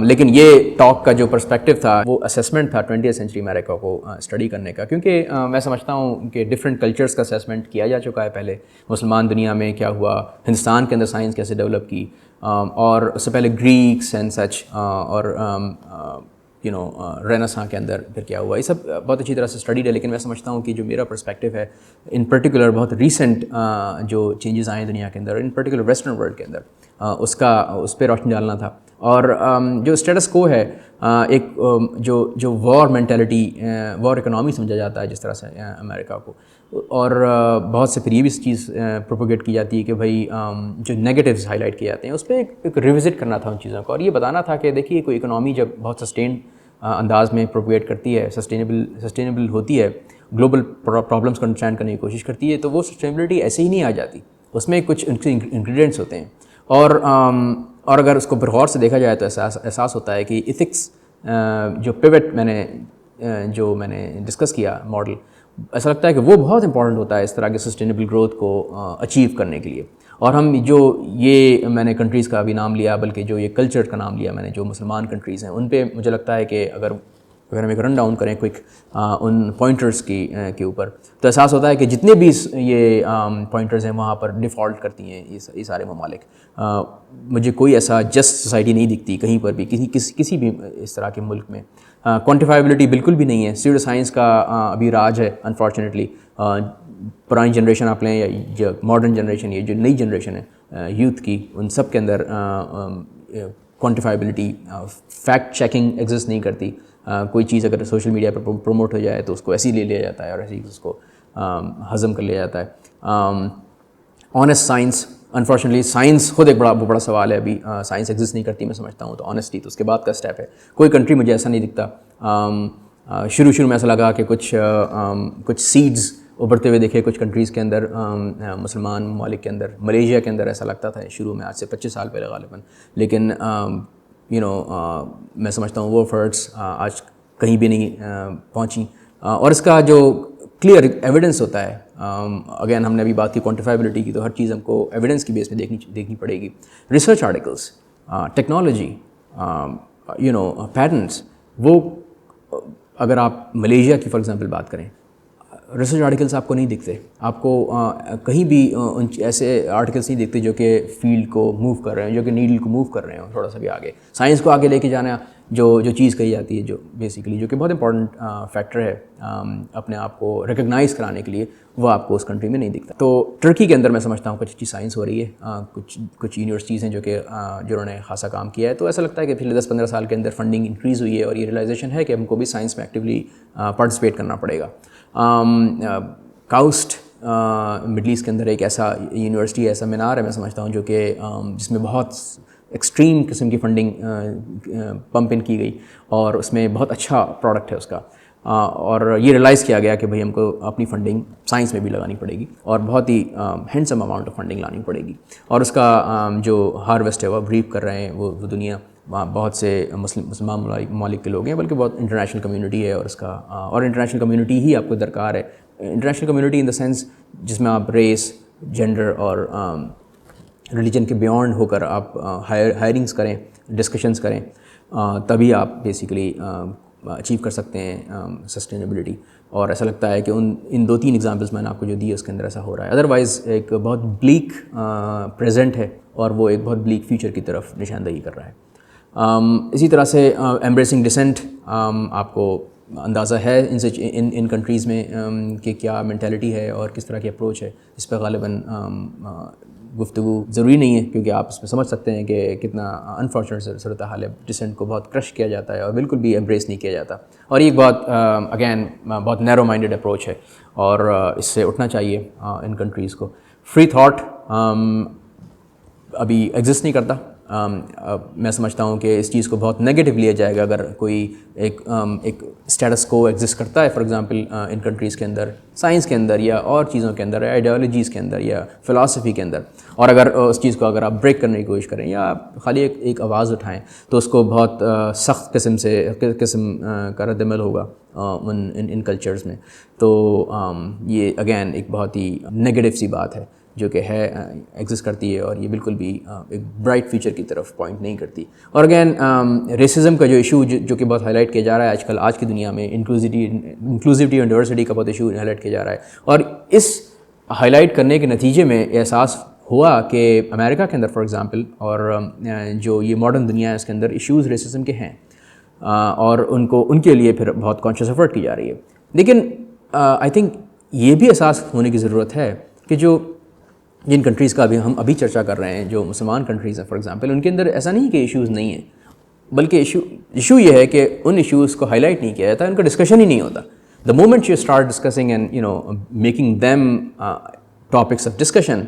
لیکن یہ ٹاک کا جو پرسپیکٹیو تھا وہ اسیسمنٹ تھا 20th سینچری امریکہ کو اسٹڈی کرنے کا, کیونکہ میں سمجھتا ہوں کہ ڈفرینٹ کلچرز کا اسیسمنٹ کیا جا چکا ہے پہلے. مسلمان دنیا میں کیا ہوا, ہندوستان کے اندر سائنس کیسے ڈیولپ کی, اور اس سے پہلے گریکس اینڈ سچ, اور رینیسانس کے اندر پھر کیا ہوا. یہ سب بہت اچھی طرح سے اسٹڈیڈ ہے. لیکن میں سمجھتا ہوں کہ جو میرا پرسپیکٹیو ہے ان پرٹیکولر بہت ریسنٹ جو چینجز آئے دنیا کے اندر, ان پرٹیکولر ویسٹرن ورلڈ کے اندر, اس پہ روشنی ڈالنا تھا. اور جو اسٹیٹس کو ہے ایک جو وار مینٹیلٹی, وار اکنامی سمجھا جاتا ہے جس طرح سے امریکہ کو, اور بہت سے پھر یہ بھی چیز پروپوگیٹ کی جاتی ہے کہ بھائی جو نیگیٹیوز ہائی لائٹ کیے جاتے ہیں اس پہ ایک ریوزٹ کرنا تھا ان چیزوں کو, اور یہ بتانا تھا کہ دیکھیے کوئی اکنامی جب بہت سسٹینڈ انداز میں پروپوگیٹ کرتی ہے, سسٹینیبل ہوتی ہے, گلوبل پرابلمس کو انڈرسٹینڈ کرنے کی کوشش کرتی ہے, تو وہ سسٹینیبلٹی ایسے ہی نہیں آ جاتی, اس میں کچھ انگریڈینٹس ہوتے ہیں. اور اگر اس کو پھر غور سے دیکھا جائے تو احساس ہوتا ہے کہ ایتھکس جو پیوٹ میں نے ڈسکس کیا ماڈل, ایسا لگتا ہے کہ وہ بہت امپورٹنٹ ہوتا ہے اس طرح کے سسٹینیبل گروتھ کو اچیو کرنے کے لیے. اور ہم یہ میں نے کنٹریز کا بھی نام لیا, بلکہ جو یہ کلچر کا نام لیا میں نے, جو مسلمان کنٹریز ہیں ان پہ مجھے لگتا ہے کہ اگر ہم ایک رن ڈاؤن کریں کوئک ان پوائنٹرز کے اوپر, تو احساس ہوتا ہے کہ جتنے بھی یہ پوائنٹرز ہیں وہاں پر ڈیفالٹ کرتی ہیں یہ سارے ممالک. مجھے کوئی ایسا جسٹ سوسائٹی نہیں دکھتی کہیں پر بھی, کسی بھی اس طرح کے ملک میں. کوانٹیفائبلٹی بالکل بھی نہیں ہے. سیوڈو سائنس کا ابھی راج ہے انفارچونیٹلی. پرانی جنریشن آپ لیں یا جو ماڈرن جنریشن, یہ جو نئی جنریشن ہے یوتھ کی, ان سب کے اندر کوانٹیفائبلٹی, فیکٹ چیکنگ ایگزسٹ نہیں کرتی. کوئی چیز اگر سوشل میڈیا پر پروموٹ ہو جائے تو اس کو ایسے ہی لے لیا جاتا ہے اور ایسے ہی اس کو ہضم کر لیا جاتا ہے. آنیسٹ سائنس, انفارچونیٹلی سائنس خود ایک بڑا سوال ہے. ابھی سائنس ایگزسٹ نہیں کرتی میں سمجھتا ہوں, تو آنیسٹی تو اس کے بعد کا اسٹیپ ہے. کوئی کنٹری مجھے ایسا نہیں دکھتا. شروع میں ایسا لگا کہ کچھ سیڈز ابھرتے ہوئے دیکھے کچھ کنٹریز کے اندر, مسلمان ممالک کے اندر, ملیشیا کے اندر ایسا لگتا تھا شروع میں, آج سے 25 سال پہلے غالباً. لیکن میں سمجھتا ہوں وہ فرڈس آج کہیں بھی نہیں پہنچیں. اور اس کا جو کلیئر ایویڈنس ہوتا ہے, اگین ہم نے ابھی بات کی کوانٹیفائبلٹی کی, تو ہر چیز ہم کو ایویڈنس کی بیس پہ دیکھنی پڑے گی. ریسرچ آرٹیکلس, ٹیکنالوجی, پیٹنٹس, وہ اگر آپ ملیشیا کی فار ایگزامپل بات کریں, ریسرچ آرٹیکلس آپ کو نہیں دکھتے. آپ کو کہیں بھی ایسے آرٹیکلس نہیں دکھتے جو کہ فیلڈ کو موو کر رہے ہیں, جو کہ نیڈل کو موو کر رہے ہیں تھوڑا سا بھی آگے. سائنس کو آگے لے کے جانا جو چیز کہی جاتی ہے, جو بیسیکلی جو کہ بہت امپورٹنٹ فیکٹر ہے اپنے آپ کو ریکگنائز کرانے کے لیے, وہ آپ کو اس کنٹری میں نہیں دکھتا. تو ٹرکی کے اندر میں سمجھتا ہوں کچھ اچھی سائنس ہو رہی ہے. کچھ یونیورسٹیز ہیں جنہوں نے خاصا کام کیا ہے. تو ایسا لگتا ہے کہ پچھلے 10-15 سال کے اندر فنڈنگ انکریز ہوئی ہے, اور یہ ریئلائزیشن ہے کہ ہم کو بھی سائنس میں ایکٹیولی پارٹیسپیٹ کرنا پڑے گا. کاؤسٹ مڈل ایسٹ کے اندر ایک ایسا یونیورسٹی, ایسا مینار ہے میں سمجھتا ہوں, جو کہ جس میں بہت ایکسٹریم قسم کی فنڈنگ پمپ ان کی گئی, اور اس میں بہت اچھا پروڈکٹ ہے اس کا. اور یہ ریلائز کیا گیا کہ بھئی ہم کو اپنی فنڈنگ سائنس میں بھی لگانی پڑے گی, اور بہت ہی ہینڈسم اماؤنٹ آف فنڈنگ لانی پڑے گی. اور اس کا جو ہارویسٹ ہے وہ ریپ کر رہے ہیں وہ دنیا, وہاں بہت سے مسلمان ممالک کے لوگ ہیں, بلکہ بہت انٹرنیشنل کمیونٹی ہے. اور اس کا اور انٹرنیشنل کمیونٹی ہی آپ کو درکار ہے. International community in the sense جس میں آپ ریس, جینڈر اور ریلیجن کے بیانڈ ہو کر آپ ہائرنگس کریں, ڈسکشنز کریں, تبھی آپ بیسیکلی اچیو کر سکتے ہیں سسٹینیبلٹی. اور ایسا لگتا ہے کہ ان 2-3 ایگزامپلس میں نے آپ کو جو دی ہے اس کے اندر ایسا ہو رہا ہے. ادروائز ایک بہت بلیک پریزنٹ ہے, اور وہ ایک بہت بلیک فیوچر کی طرف نشاندہی کر رہا ہے. اسی طرح سے ایمبریسنگ ڈسینٹ آپ کو اندازہ ہے ان کنٹریز میں کہ کیا مینٹیلٹی ہے اور کس طرح کی اپروچ ہے. اس پہ غالباً گفتگو ضروری نہیں ہے کیونکہ آپ اس میں سمجھ سکتے ہیں کہ کتنا انفارچونیٹ صورتحال ہے. ڈسینٹ کو بہت کرش کیا جاتا ہے اور بالکل بھی ایمبریس نہیں کیا جاتا, اور یہ بہت اگین بہت نیرو مائنڈیڈ اپروچ ہے اور اس سے اٹھنا چاہیے ان کنٹریز کو. فری تھاٹ ابھی ایگزسٹ نہیں کرتا. میں سمجھتا ہوں کہ اس چیز کو بہت نیگیٹو لیا جائے گا اگر کوئی ایک اسٹیٹس کو ایگزسٹ کرتا ہے, فار ایگزامپل ان کنٹریز کے اندر, سائنس کے اندر یا اور چیزوں کے اندر, آئیڈیالوجیز کے اندر یا فلاسفی کے اندر, اور اگر اس چیز کو اگر آپ بریک کرنے کی کوشش کریں یا خالی ایک آواز اٹھائیں تو اس کو بہت سخت قسم کا رد عمل ہوگا ان کلچرز میں. تو یہ اگین ایک بہت ہی نیگیٹو سی بات ہے جو کہ ہے ایگزسٹ کرتی ہے, اور یہ بالکل بھی ایک برائٹ فیوچر کی طرف پوائنٹ نہیں کرتی. اور اگین ریسزم کا جو ایشو جو کہ بہت ہائی لائٹ کیا جا رہا ہے آج کی دنیا میں, انکلوزیوٹی اور ڈائیورسٹی کا بہت ایشو ہائی لائٹ کیا جا رہا ہے, اور اس ہائی لائٹ کرنے کے نتیجے میں احساس ہوا کہ امریکہ کے اندر فار ایگزامپل اور جو یہ ماڈرن دنیا ہے اس کے اندر ایشوز ریسزم کے ہیں, اور ان کے لیے پھر بہت کانشیس ایفرٹ کی جا رہی ہے. لیکن آئی تھنک یہ بھی احساس ہونے کی ضرورت ہے کہ جن کنٹریز کا ہم ابھی چرچا کر رہے ہیں, جو مسلمان کنٹریز ہیں فار ایگزامپل, ان کے اندر ایسا نہیں کہ ایشوز نہیں ہیں, بلکہ ایشو یہ ہے کہ ان ایشوز کو ہائی لائٹ نہیں کیا جاتا, ان کا ڈسکشن ہی نہیں ہوتا. The moment you start discussing and making them topics of discussion,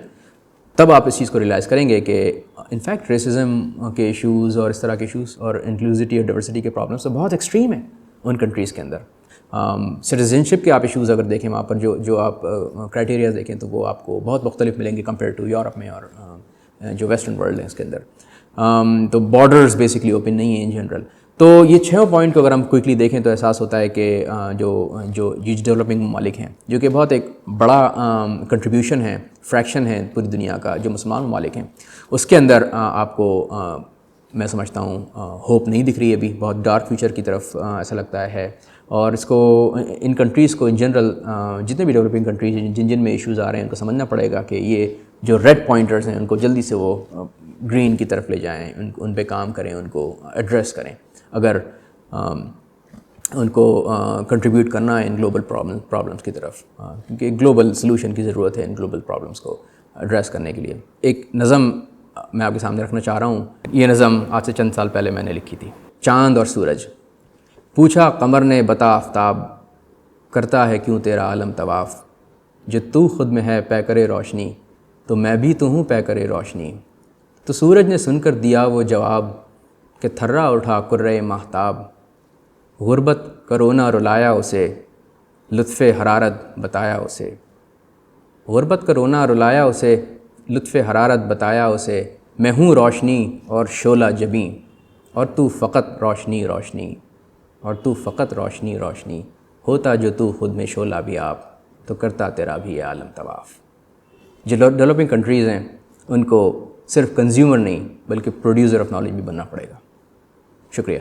تب آپ اس چیز کو ریئلائز کریں گے کہ انفیکٹ ریسزم کے ایشوز اور اس طرح کے ایشوز اور انکلوزیوٹی اور ڈائیورسٹی کے پرابلمس تو بہت ایکسٹریم ہیں ان کنٹریز کے اندر. سٹیزنشپ کے آپ ایشوز اگر دیکھیں وہاں پر جو آپ کرائٹیریاز دیکھیں تو وہ آپ کو بہت مختلف ملیں گے کمپیئر ٹو یورپ میں اور جو ویسٹرن ورلڈ ہے اس کے اندر. تو بارڈرز بیسکلی اوپن نہیں ہیں ان جنرل. تو یہ 6 پوائنٹ کو اگر ہم کوئکلی دیکھیں تو احساس ہوتا ہے کہ جو ڈیولپنگ ممالک ہیں, جو کہ بہت ایک بڑا کنٹریبیوشن ہے, فریکشن ہے پوری دنیا کا, جو مسلمان ممالک ہیں, اس کے اندر آپ کو میں سمجھتا ہوں ہوپ نہیں دکھ رہی ہے ابھی, بہت ڈارک فیوچر کی طرف ایسا لگتا ہے. اور اس کو ان کنٹریز کو ان جنرل جتنے بھی ڈیولپنگ کنٹریز ہیں جن میں ایشوز آ رہے ہیں ان کو سمجھنا پڑے گا کہ یہ جو ریڈ پوائنٹرز ہیں ان کو جلدی سے وہ گرین کی طرف لے جائیں, ان پہ کام کریں, ان کو ایڈریس کریں اگر ان کو کنٹریبیوٹ کرنا ہے ان گلوبل پرابلمس کی طرف, کیونکہ گلوبل سلوشن کی ضرورت ہے ان گلوبل پرابلمس کو ایڈریس کرنے کے لیے. ایک نظم میں آپ کے سامنے رکھنا چاہ رہا ہوں. یہ نظم آج سے چند سال پہلے میں نے لکھی تھی. چاند اور سورج. پوچھا قمر نے بتا آفتاب, کرتا ہے کیوں تیرا عالم طواف, جو تو خود میں ہے پیکرے روشنی, تو میں بھی تو ہوں پیکرے روشنی. تو سورج نے سن کر دیا وہ جواب کہ تھرا اٹھا کرۂ ماہتاب, غربت کرونا رلایا اسے, لطف حرارت بتایا اسے. غربت کرونا رلایا اسے, لطف حرارت بتایا اسے, میں ہوں روشنی اور شعلہ جبیں, اور تو فقط روشنی روشنی, اور تو فقط روشنی روشنی. ہوتا جو تو خود میں شعلہ بھی آپ, تو کرتا تیرا بھی عالم طواف. جو ڈیولپنگ کنٹریز ہیں ان کو صرف کنزیومر نہیں بلکہ پروڈیوسر آف نالج بھی بننا پڑے گا. شکریہ.